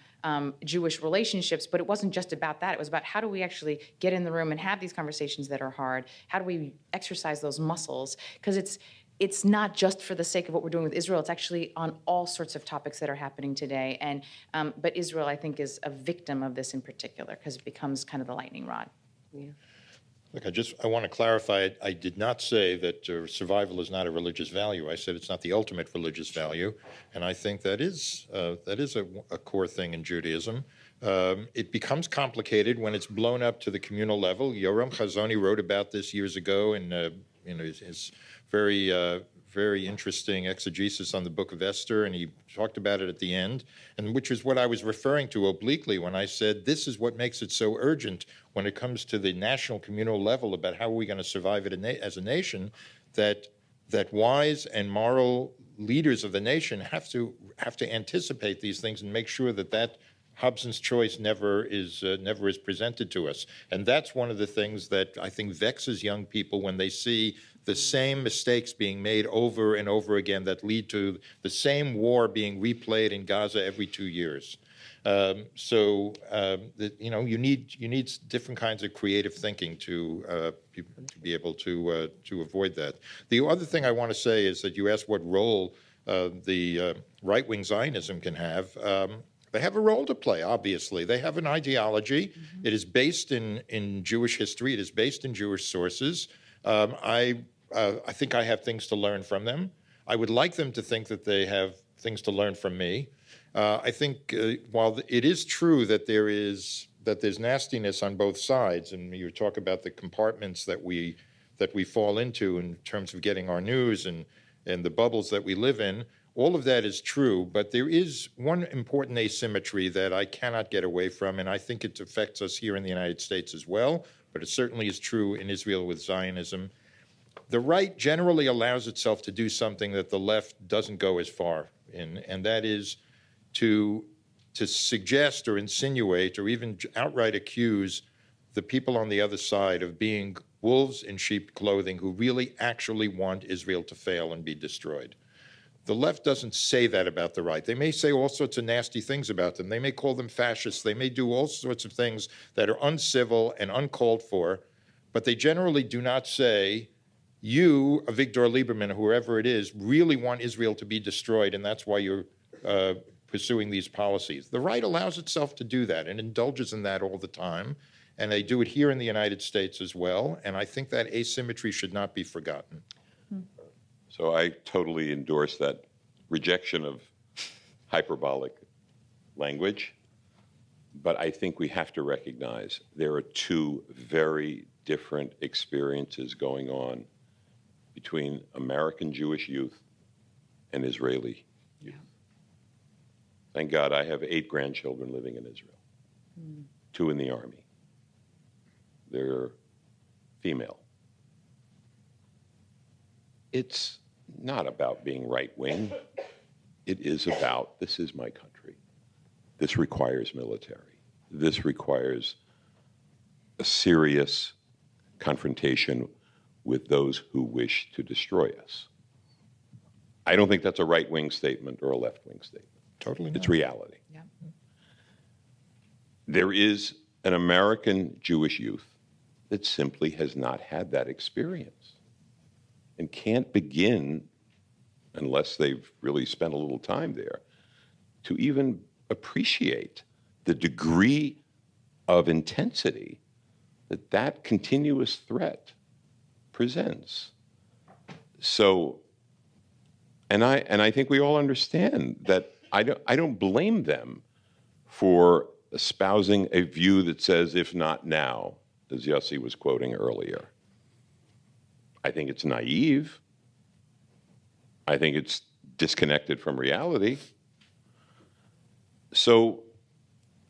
Jewish relationships. But it wasn't just about that. It was about, how do we actually get in the room and have these conversations that are hard? How do we exercise those muscles? Because it's not just for the sake of what we're doing with Israel. It's actually on all sorts of topics that are happening today. And but Israel, I think, is a victim of this in particular, because it becomes kind of the lightning rod. Yeah. Look, I want to clarify, I did not say that survival is not a religious value. I said it's not the ultimate religious value, and I think that is a core thing in Judaism. It becomes complicated when it's blown up to the communal level. Yoram Chazoni wrote about this years ago in his very interesting exegesis on the Book of Esther, and he talked about it at the end, and which is what I was referring to obliquely when I said this is what makes it so urgent when it comes to the national communal level about how are we going to survive it as a nation, that wise and moral leaders of the nation have to anticipate these things and make sure that Hobson's choice never is presented to us. And that's one of the things that I think vexes young people when they see the same mistakes being made over and over again that lead to the same war being replayed in Gaza every 2 years. You need different kinds of creative thinking to be able to avoid that. The other thing I want to say is that you asked what role the right-wing Zionism can have. They have a role to play, obviously. They have an ideology. Mm-hmm. It is based in Jewish history. It is based in Jewish sources. I think I have things to learn from them. I would like them to think that they have things to learn from me. I think while it is true that there's nastiness on both sides, and you talk about the compartments that we fall into in terms of getting our news and the bubbles that we live in, All of that is true, but there is one important asymmetry that I cannot get away from, and I think it affects us here in the United States as well, but it certainly is true in Israel with Zionism. The right generally allows itself to do something that the left doesn't go as far in, and that is to suggest or insinuate or even outright accuse the people on the other side of being wolves in sheep clothing who really actually want Israel to fail and be destroyed. The left doesn't say that about the right. They may say all sorts of nasty things about them. They may call them fascists. They may do all sorts of things that are uncivil and uncalled for, but they generally do not say, you, Avigdor Lieberman, or whoever it is, really want Israel to be destroyed, and that's why you're pursuing these policies. The right allows itself to do that and indulges in that all the time, and they do it here in the United States as well, and I think that asymmetry should not be forgotten. So I totally endorse that rejection of hyperbolic language, but I think we have to recognize there are two very different experiences going on between American Jewish youth and Israeli youth. Thank God I have 8 grandchildren living in Israel, 2 in the army. They're female. It's not about being right-wing. It is about, this is my country. This requires military. This requires a serious confrontation with those who wish to destroy us. I don't think that's a right-wing statement or a left-wing statement. Totally not. It's reality. Yeah. There is an American Jewish youth that simply has not had that experience and can't begin, unless they've really spent a little time there, to even appreciate the degree of intensity that that continuous threat presents. So, and I think we all understand that I don't blame them for espousing a view that says, if not now, as Yossi was quoting earlier. I think it's naive. I think it's disconnected from reality. So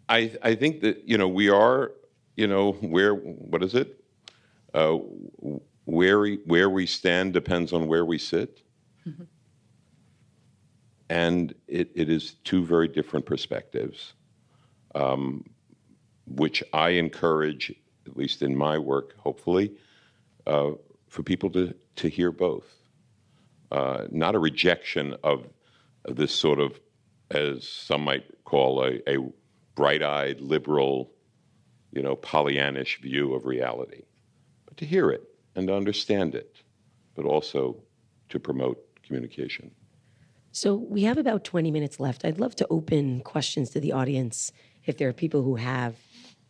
I think that, we are, what is it? Where we stand depends on where we sit. Mm-hmm. And it is two very different perspectives, which I encourage, at least in my work, hopefully, for people to hear both. Not a rejection of this sort of, as some might call a bright-eyed, liberal, Pollyannish view of reality, but to hear it and to understand it, but also to promote communication. So we have about 20 minutes left. I'd love to open questions to the audience if there are people who have.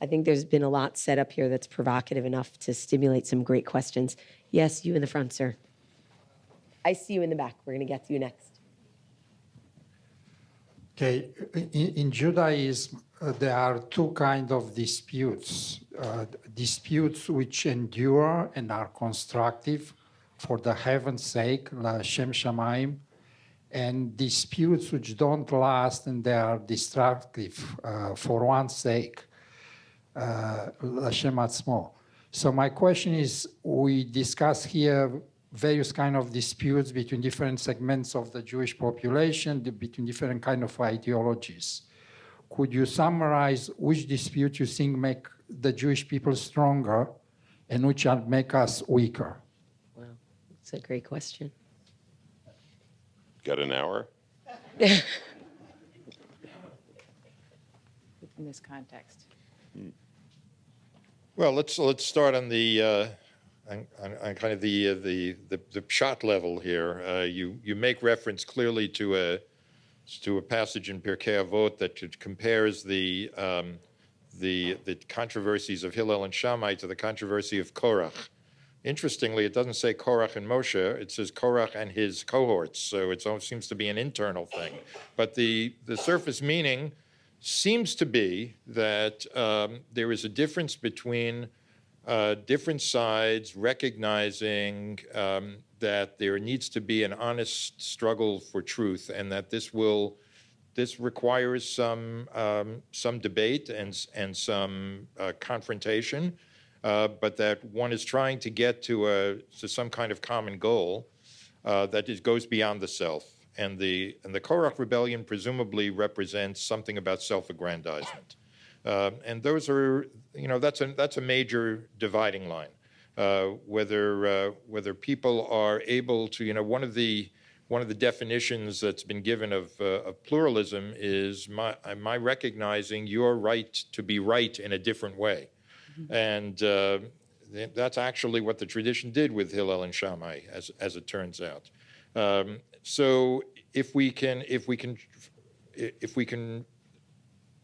I think there's been a lot set up here that's provocative enough to stimulate some great questions. Yes, you in the front, sir. I see you in the back. We're going to get to you next. Okay, in Judaism, there are two kinds of disputes. Disputes which endure and are constructive for the heaven's sake, la Shem Shamayim, and disputes which don't last and they are destructive for one's sake, la Shem Atzmo. So my question is, we discuss here various kind of disputes between different segments of the Jewish population, between different kind of ideologies. Could you summarize which dispute you think make the Jewish people stronger and which make us weaker? Wow, that's a great question. Got an hour? In this context. Well, let's start on the on kind of the shot level here. You make reference clearly to a passage in Pirkei Avot that compares the controversies of Hillel and Shammai to the controversy of Korach. Interestingly, it doesn't say Korach and Moshe, it says Korach and his cohorts, so it seems to be an internal thing. But the surface meaning seems to be that there is a difference between different sides recognizing that there needs to be an honest struggle for truth, and that this requires some debate and some confrontation, but that one is trying to get to some kind of common goal that goes beyond the self. And the Korach rebellion presumably represents something about self-aggrandizement. And those are, that's a major dividing line. Whether people are able to, one of the definitions that's been given of pluralism is my recognizing your right to be right in a different way. And that's actually what the tradition did with Hillel and Shammai, as it turns out. So if we can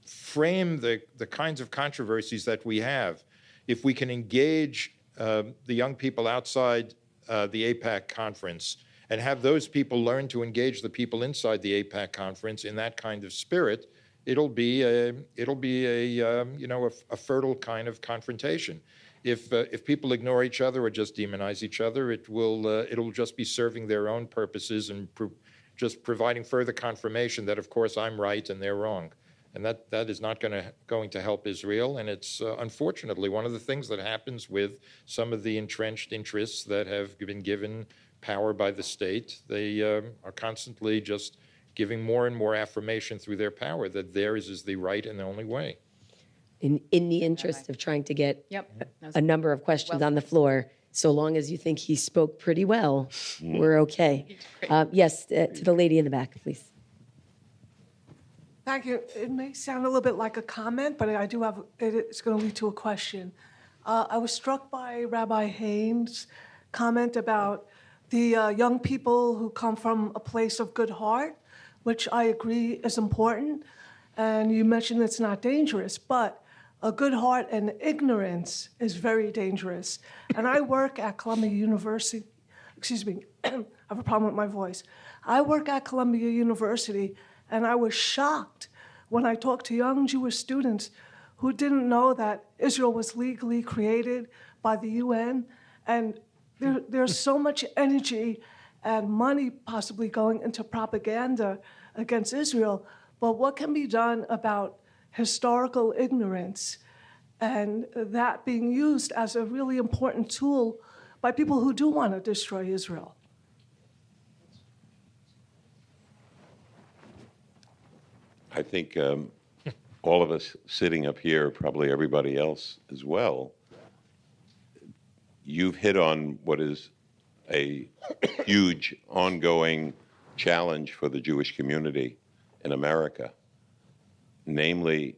frame the kinds of controversies that we have, if we can engage the young people outside the AIPAC conference and have those people learn to engage the people inside the AIPAC conference in that kind of spirit, it'll be a fertile kind of confrontation. If people ignore each other or just demonize each other, it'll just be serving their own purposes and just providing further confirmation that, of course, I'm right and they're wrong. And that is not going to help Israel. And it's unfortunately one of the things that happens with some of the entrenched interests that have been given power by the state. They are constantly just giving more and more affirmation through their power that theirs is the right and the only way. In the interest of trying to get Yep. a number of questions on the floor, so long as you think he spoke pretty well, we're okay. Yes, to the lady in the back, please. Thank you. It may sound a little bit like a comment, but I do have, it's going to lead to a question. I was struck by Rabbi Hain's comment about the young people who come from a place of good heart, which I agree is important. And you mentioned it's not dangerous, but a good heart and ignorance is very dangerous. And I work at Columbia University, I have a problem with my voice. I work at Columbia University, and I was shocked when I talked to young Jewish students who didn't know that Israel was legally created by the UN. And there's so much energy and money possibly going into propaganda against Israel. But what can be done about historical ignorance and that being used as a really important tool by people who do want to destroy Israel? I think all of us sitting up here, probably everybody else as well, you've hit on what is a huge ongoing challenge for the Jewish community in America, namely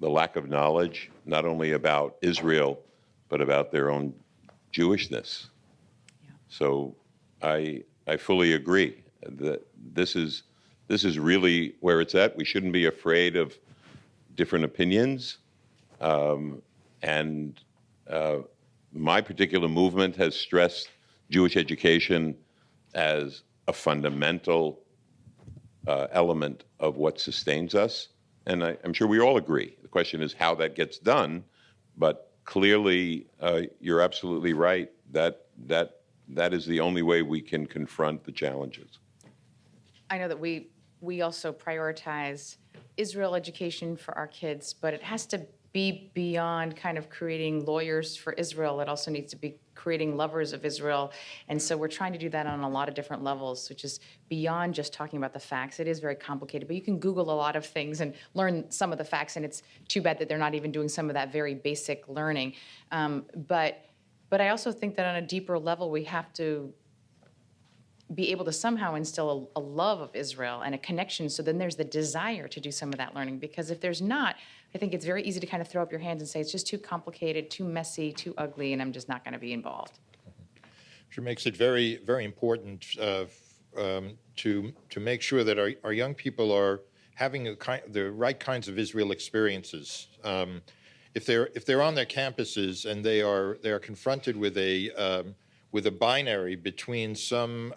the lack of knowledge, not only about Israel, but about their own Jewishness. Yeah. So I fully agree that this is really where it's at. We shouldn't be afraid of different opinions. And my particular movement has stressed Jewish education as a fundamental element of what sustains us. And I'm sure we all agree. The question is how that gets done. But clearly, you're absolutely right. That is the only way we can confront the challenges. I know that we also prioritize Israel education for our kids, but it has to be beyond kind of creating lawyers for Israel. It also needs to be creating lovers of Israel. And so we're trying to do that on a lot of different levels, which is beyond just talking about the facts. It is very complicated, but you can Google a lot of things and learn some of the facts, and it's too bad that they're not even doing some of that very basic learning. But I also think that on a deeper level, we have to be able to somehow instill a love of Israel and a connection, so then there's the desire to do some of that learning. Because if there's not, I think it's very easy to kind of throw up your hands and say, it's just too complicated, too messy, too ugly, and I'm just not going to be involved. Which makes it very, very important to make sure that our young people are having the right kinds of Israel experiences. If they're on their campuses and they are confronted with a binary between some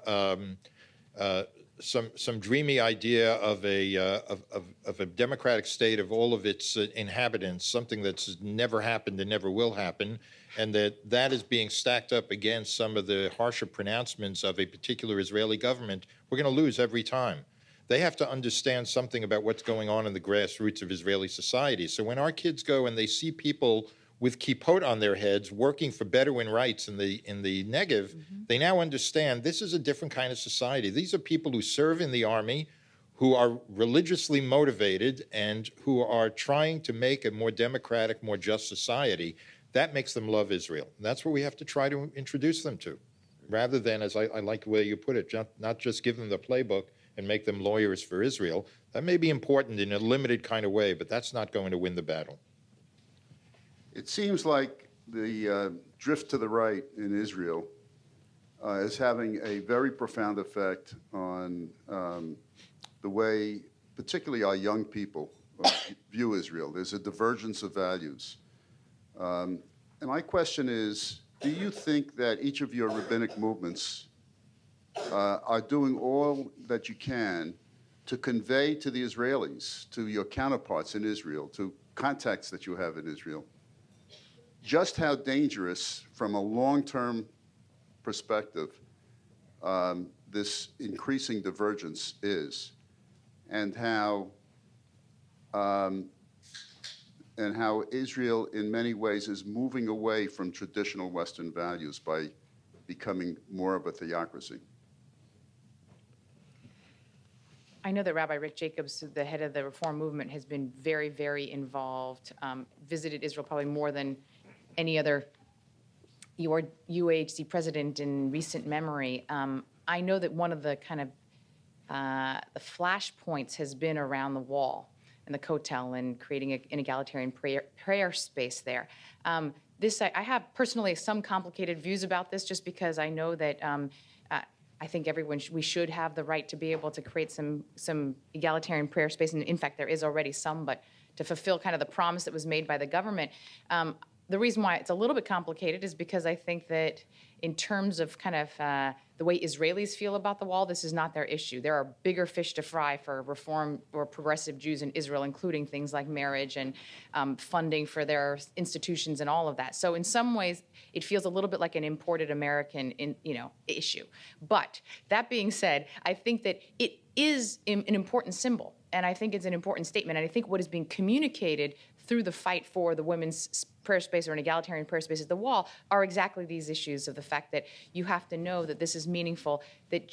dreamy idea of a democratic state of all of its inhabitants, something that's never happened and never will happen, and that is being stacked up against some of the harsher pronouncements of a particular Israeli government, we're going to lose every time. They have to understand something about what's going on in the grassroots of Israeli society. So when our kids go and they see people with kippot on their heads working for Bedouin rights in the Negev, they now understand this is a different kind of society. These are people who serve in the army, who are religiously motivated, and who are trying to make a more democratic, more just society. That makes them love Israel. And that's what we have to try to introduce them to, rather than, as I like the way you put it, not just give them the playbook and make them lawyers for Israel. That may be important in a limited kind of way, but that's not going to win the battle. It seems like the drift to the right in Israel is having a very profound effect on the way, particularly our young people, view Israel. There's a divergence of values. And my question is, do you think that each of your rabbinic movements are doing all that you can to convey to the Israelis, to your counterparts in Israel, to contacts that you have in Israel, just how dangerous, from a long-term perspective, this increasing divergence is, and how Israel, in many ways, is moving away from traditional Western values by becoming more of a theocracy? I know that Rabbi Rick Jacobs, the head of the Reform movement, has been very, very involved, visited Israel probably more than any other UAHC president in recent memory. I know that one of the kind of the flashpoints has been around the wall and the Kotel and creating an egalitarian prayer space there. I have personally some complicated views about this, just because I know that I think we should have the right to be able to create some egalitarian prayer space. And in fact, there is already some, but to fulfill kind of the promise that was made by the government. The reason why it's a little bit complicated is because I think that in terms of kind of the way Israelis feel about the wall, this is not their issue. There are bigger fish to fry for reform or progressive Jews in Israel, including things like marriage and funding for their institutions and all of that. So in some ways, it feels a little bit like an imported American issue. But that being said, I think that it is an important symbol. And I think it's an important statement. And I think what is being communicated through the fight for the women's prayer space or an egalitarian prayer space at the wall are exactly these issues of the fact that you have to know that this is meaningful, that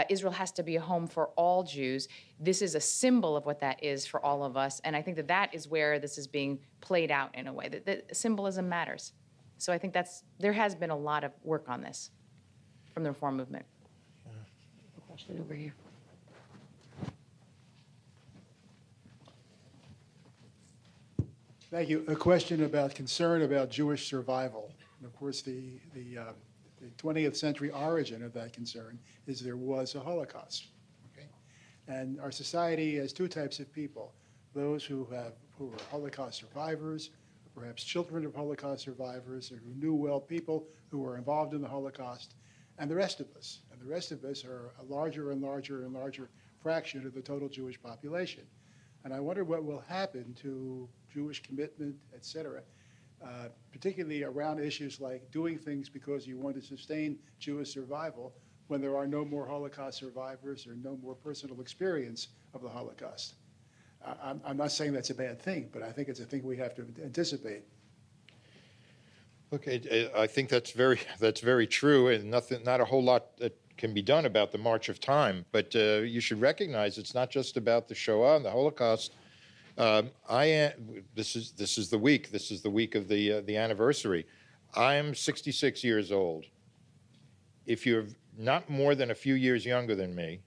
Israel has to be a home for all Jews. This is a symbol of what that is for all of us. And I think that is where this is being played out in a way, that symbolism matters. So I think there has been a lot of work on this from the Reform movement. A question over here. Thank you. A question about concern about Jewish survival. And of course, the 20th century origin of that concern is there was a Holocaust. Okay? And our society has two types of people: those who are Holocaust survivors, perhaps children of Holocaust survivors, or who knew well people who were involved in the Holocaust, and the rest of us. And the rest of us are a larger and larger and larger fraction of the total Jewish population. And I wonder what will happen to Jewish commitment, et cetera, particularly around issues like doing things because you want to sustain Jewish survival when there are no more Holocaust survivors or no more personal experience of the Holocaust. I'm not saying that's a bad thing, but I think it's a thing we have to anticipate. Okay, I think that's very true, and not a whole lot that can be done about the march of time. But you should recognize it's not just about the Shoah and the Holocaust. This is the week. This is the week of the anniversary. I'm 66 years old. If you're not more than a few years younger than me,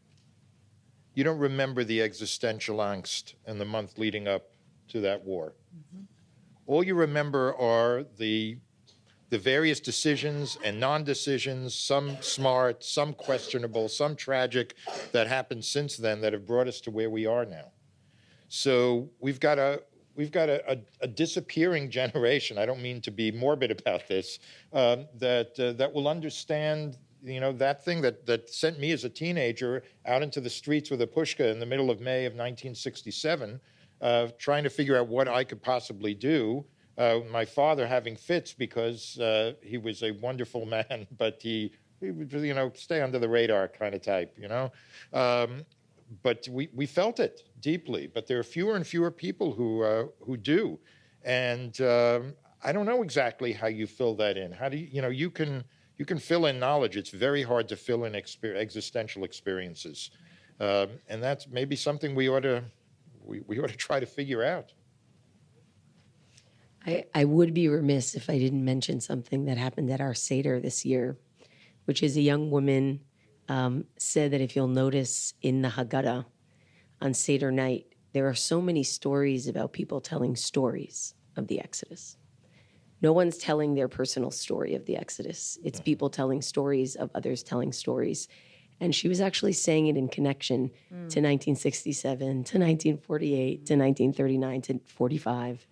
you don't remember the existential angst in the month leading up to that war. Mm-hmm. All you remember are the various decisions and non-decisions, some smart, some questionable, some tragic, that happened since then that have brought us to where we are now. So we've got a disappearing generation. I don't mean to be morbid about this. That will understand, that thing that sent me as a teenager out into the streets with a pushka in the middle of May of 1967, trying to figure out what I could possibly do my father having fits because he was a wonderful man, but he would, stay under the radar kind of type, But we felt it deeply. But there are fewer and fewer people who do. And I don't know exactly how you fill that in. How do you can fill in knowledge. It's very hard to fill in existential experiences. And that's maybe something we ought to try to figure out. I would be remiss if I didn't mention something that happened at our Seder this year, which is a young woman said that if you'll notice in the Haggadah on Seder night, there are so many stories about people telling stories of the Exodus. No one's telling their personal story of the Exodus. It's people telling stories of others telling stories. And she was actually saying it in connection to 1967, to 1948, to 1939, to 45.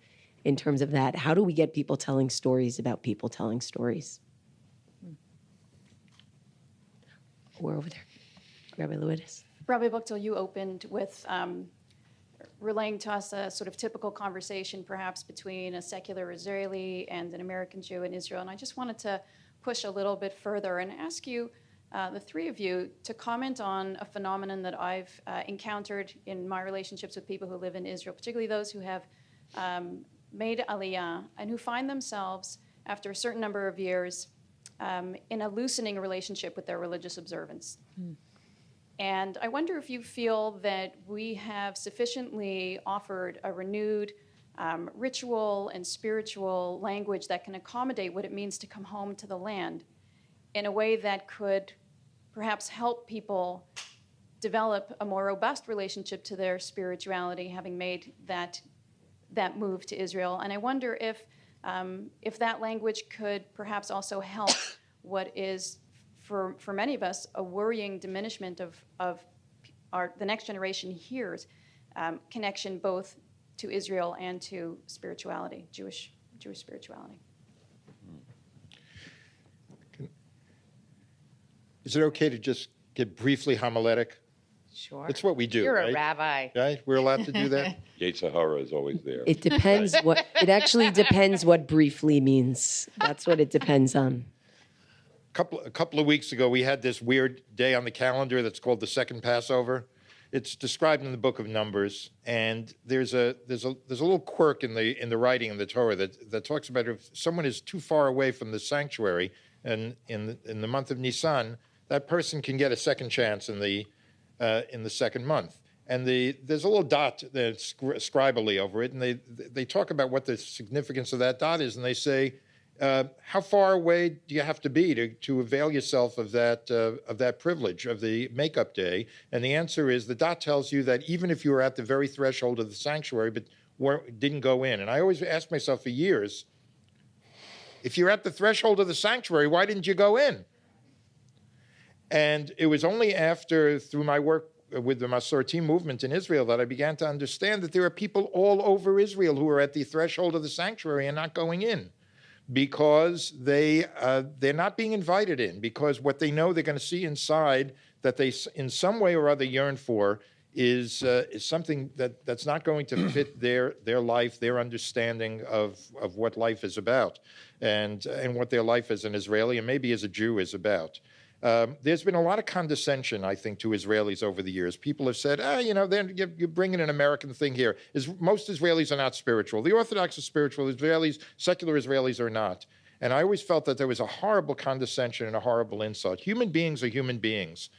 In terms of that, how do we get people telling stories about people telling stories? We're over there. Rabbi Lewis. Rabbi Buchdahl, you opened with relaying to us a sort of typical conversation, perhaps between a secular Israeli and an American Jew in Israel. And I just wanted to push a little bit further and ask you, the three of you, to comment on a phenomenon that I've encountered in my relationships with people who live in Israel, particularly those who have made Aliyah and who find themselves, after a certain number of years, in a loosening relationship with their religious observance. And I wonder if you feel that we have sufficiently offered a renewed ritual and spiritual language that can accommodate what it means to come home to the land in a way that could perhaps help people develop a more robust relationship to their spirituality, having made that move to Israel. And I wonder if that language could perhaps also help what is, for many of us, a worrying diminishment of the next generation here's connection both to Israel and to spirituality, Jewish spirituality. Is it okay to just get briefly homiletic? Sure. That's what we do, You're right? a rabbi. Right? We're allowed to do that? Yetzirah is always there. It depends it actually depends what briefly means. That's what it depends on. A couple of weeks ago, we had this weird day on the calendar that's called the Second Passover. It's described in the Book of Numbers, and there's a little quirk in the writing in the Torah that talks about if someone is too far away from the sanctuary, and in the month of Nisan, that person can get a second chance in the second month. And there's a little dot that's scribally over it, and they talk about what the significance of that dot is, and they say, how far away do you have to be to avail yourself of that privilege of the makeup day? And the answer is the dot tells you that even if you were at the very threshold of the sanctuary but didn't go in. And I always ask myself for years, if you're at the threshold of the sanctuary, why didn't you go in? And it was only through my work with the Masorti movement in Israel that I began to understand that there are people all over Israel who are at the threshold of the sanctuary and not going in because they're not being invited in, because what they know they're going to see inside that they in some way or other yearn for is something that's not going to fit their life, their understanding of what life is about, and what their life as an Israeli and maybe as a Jew is about. There's been a lot of condescension, I think, to Israelis over the years. People have said, you're bringing an American thing here. Most Israelis are not spiritual. The Orthodox are spiritual. Secular Israelis are not. And I always felt that there was a horrible condescension and a horrible insult. Human beings are human beings.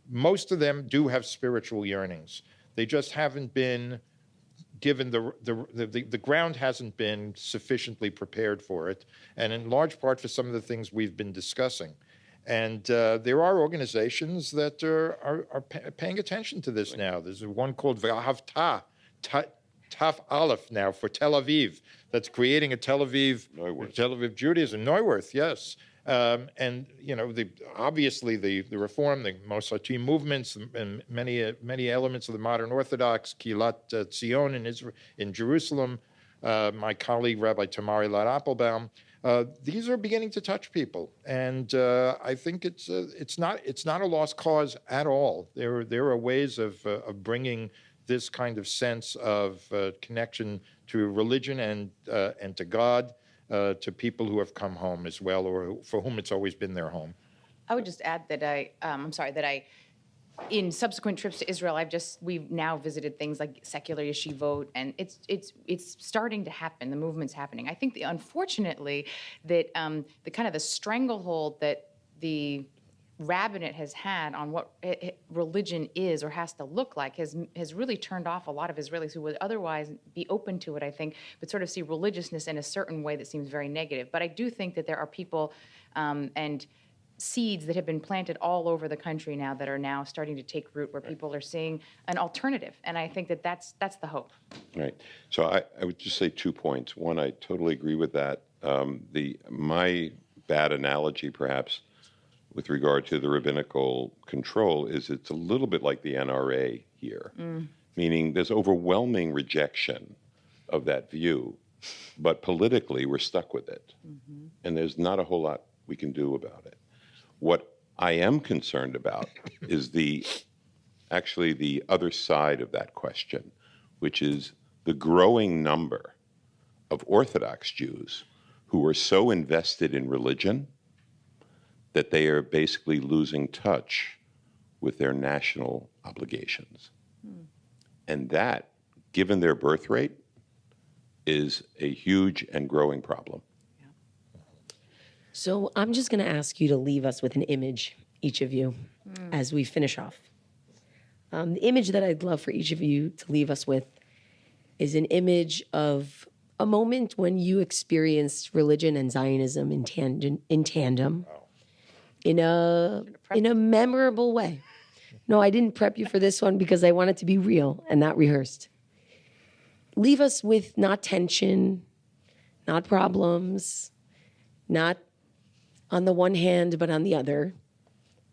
Most of them do have spiritual yearnings. They just haven't been given the ground hasn't been sufficiently prepared for it, and in large part for some of the things we've been discussing. And there are organizations that are paying attention to this now. There's one called V'ahavta, Taf Aleph now for Tel Aviv, that's creating a Tel Aviv Judaism. Neuwirth, yes. And obviously the Reform, the Masorti movements, and many elements of the modern Orthodox, Kilat Zion in Jerusalem. My colleague Rabbi Tamari Lat Applebaum. These are beginning to touch people, and I think it's not a lost cause at all. There are ways of bringing this kind of sense of connection to religion and to God to people who have come home as well, or for whom it's always been their home? I would just add that in subsequent trips to Israel, we've now visited things like secular yeshivot, and it's starting to happen. The movement's happening. I think unfortunately that the kind of the stranglehold that the rabbinate has had on what religion is or has to look like has really turned off a lot of Israelis who would otherwise be open to it, I think, but sort of see religiousness in a certain way that seems very negative. But I do think that there are people and seeds that have been planted all over the country now that are now starting to take root, where people are seeing an alternative. And I think that that's the hope. Right. So I would just say 2 points. One, I totally agree with that. My bad analogy, perhaps, with regard to the rabbinical control is it's a little bit like the NRA here, meaning there's overwhelming rejection of that view, but politically we're stuck with it. And there's not a whole lot we can do about it. What I am concerned about is actually the other side of that question, which is the growing number of Orthodox Jews who are so invested in religion that they are basically losing touch with their national obligations. And that, given their birth rate, is a huge and growing problem. So I'm just going to ask you to leave us with an image, each of you, as we finish off. The image that I'd love for each of you to leave us with is an image of a moment when you experienced religion and Zionism in tandem. In a memorable way. No, I didn't prep you for this one because I want it to be real and not rehearsed. Leave us with not tension, not problems, not on the one hand, but on the other.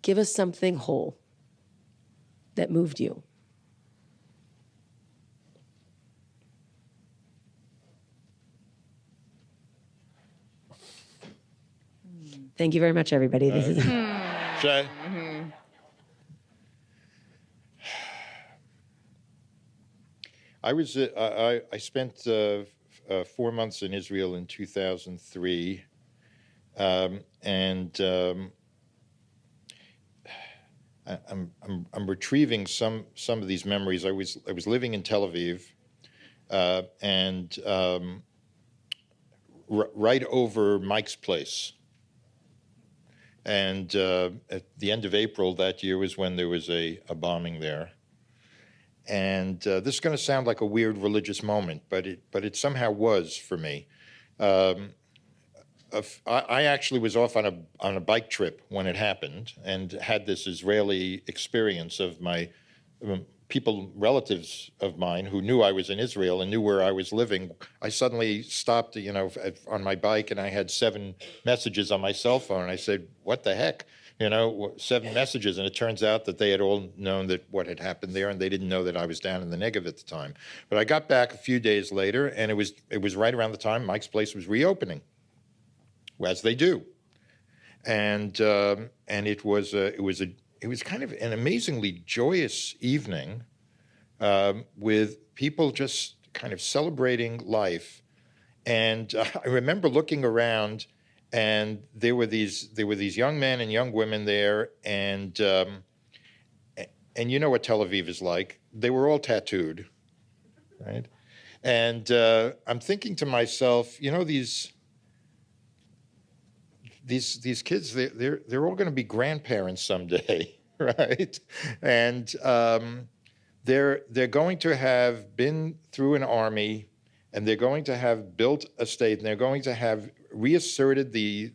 Give us something whole that moved you. Thank you very much, everybody. This is Jay? I spent 4 months in Israel in 2003, and I'm retrieving some of these memories. I was living in Tel Aviv, and right over Mike's place. And at the end of April that year was when there was a bombing there. And this is going to sound like a weird religious moment, but it somehow was for me. I actually was off on a bike trip when it happened, and had this Israeli experience of my relatives of mine who knew I was in Israel and knew where I was living. I suddenly stopped, on my bike, and I had 7 messages on my cell phone. And I said, "What the heck?" 7 messages, and it turns out that they had all known that what had happened there, and they didn't know that I was down in the Negev at the time. But I got back a few days later, and it was right around the time Mike's place was reopening, as they do, and it was kind of an amazingly joyous evening with people just kind of celebrating life. And I remember looking around, and there were these young men and young women there, and you know what Tel Aviv is like. They were all tattooed, right? And I'm thinking to myself, these kids, they're all going to be grandparents someday, right? And they're going to have been through an army, and they're going to have built a state, and they're going to have reasserted the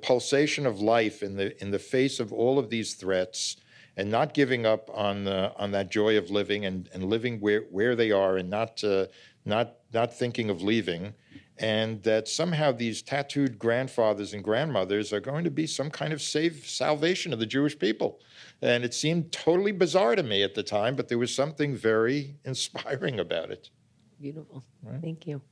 pulsation of life in the face of all of these threats, and not giving up on that joy of living and living where they are, and not thinking of leaving. And that somehow these tattooed grandfathers and grandmothers are going to be some kind of salvation of the Jewish people. And it seemed totally bizarre to me at the time, but there was something very inspiring about it. Beautiful. Right? Thank you.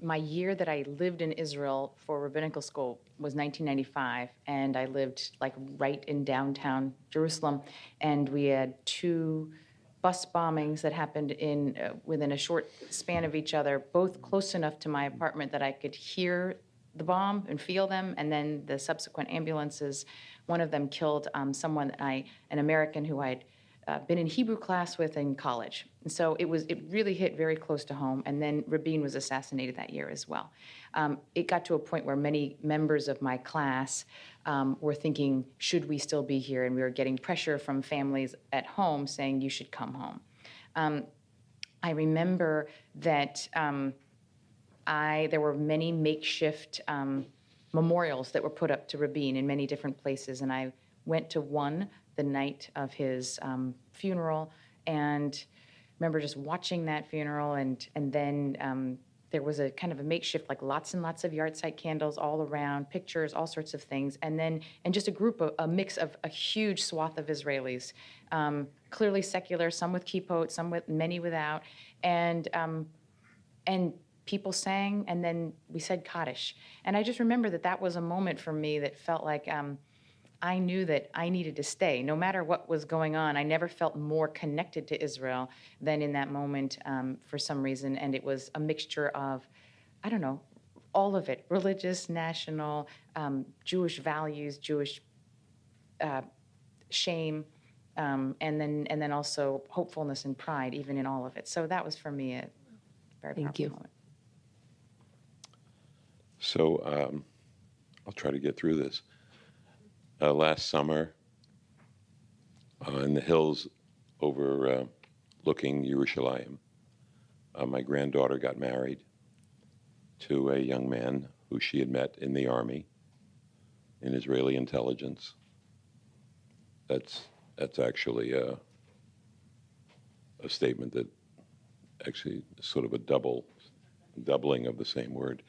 My year that I lived in Israel for rabbinical school, was 1995, and I lived like right in downtown Jerusalem, and we had 2 bus bombings that happened in within a short span of each other, both close enough to my apartment that I could hear the bomb and feel them, and then the subsequent ambulances. One of them killed someone that an American who I'd been in Hebrew class with in college. And so it really hit very close to home. And then Rabin was assassinated that year as well. It got to a point where many members of my class were thinking, should we still be here? And we were getting pressure from families at home saying, you should come home. I remember that there were many makeshift memorials that were put up to Rabin in many different places. And I went to one the night of his funeral, and remember just watching that funeral, and then there was a kind of a makeshift, like lots and lots of yahrzeit candles all around, pictures, all sorts of things, and just a mix of a huge swath of Israelis, clearly secular, some with kippot, many without, and people sang, and then we said Kaddish. And I just remember that was a moment for me that felt like I knew that I needed to stay. No matter what was going on, I never felt more connected to Israel than in that moment for some reason. And it was a mixture of, I don't know, all of it, religious, national, Jewish values, Jewish shame, and then also hopefulness and pride, even in all of it. So that was for me a very powerful moment. So I'll try to get through this. Last summer, in the hills overlooking Yerushalayim, my granddaughter got married to a young man who she had met in the army, in Israeli intelligence. That's actually a statement that actually is sort of a doubling of the same word.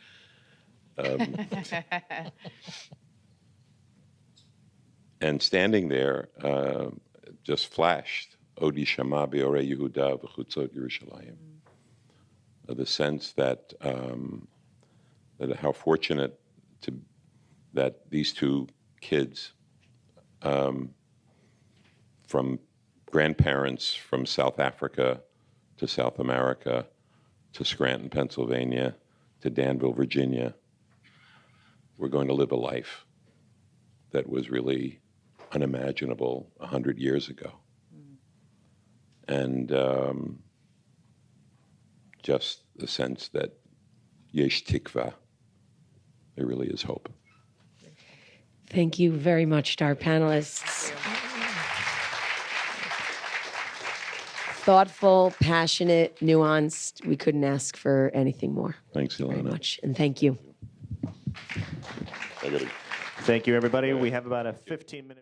And standing there just flashed Odi Shama Be'orei Yehuda v'chutzot Yerushalayim. The sense that how fortunate that these 2 kids from grandparents from South Africa to South America to Scranton, Pennsylvania to Danville, Virginia, were going to live a life that was really unimaginable 100 years ago. And just the sense that yesh tikva, there really is hope. Thank you very much to our panelists. Thoughtful, passionate, nuanced. We couldn't ask for anything more. Thanks, Elana. Very much, and thank you. Thank you, everybody. We have about a 15-minute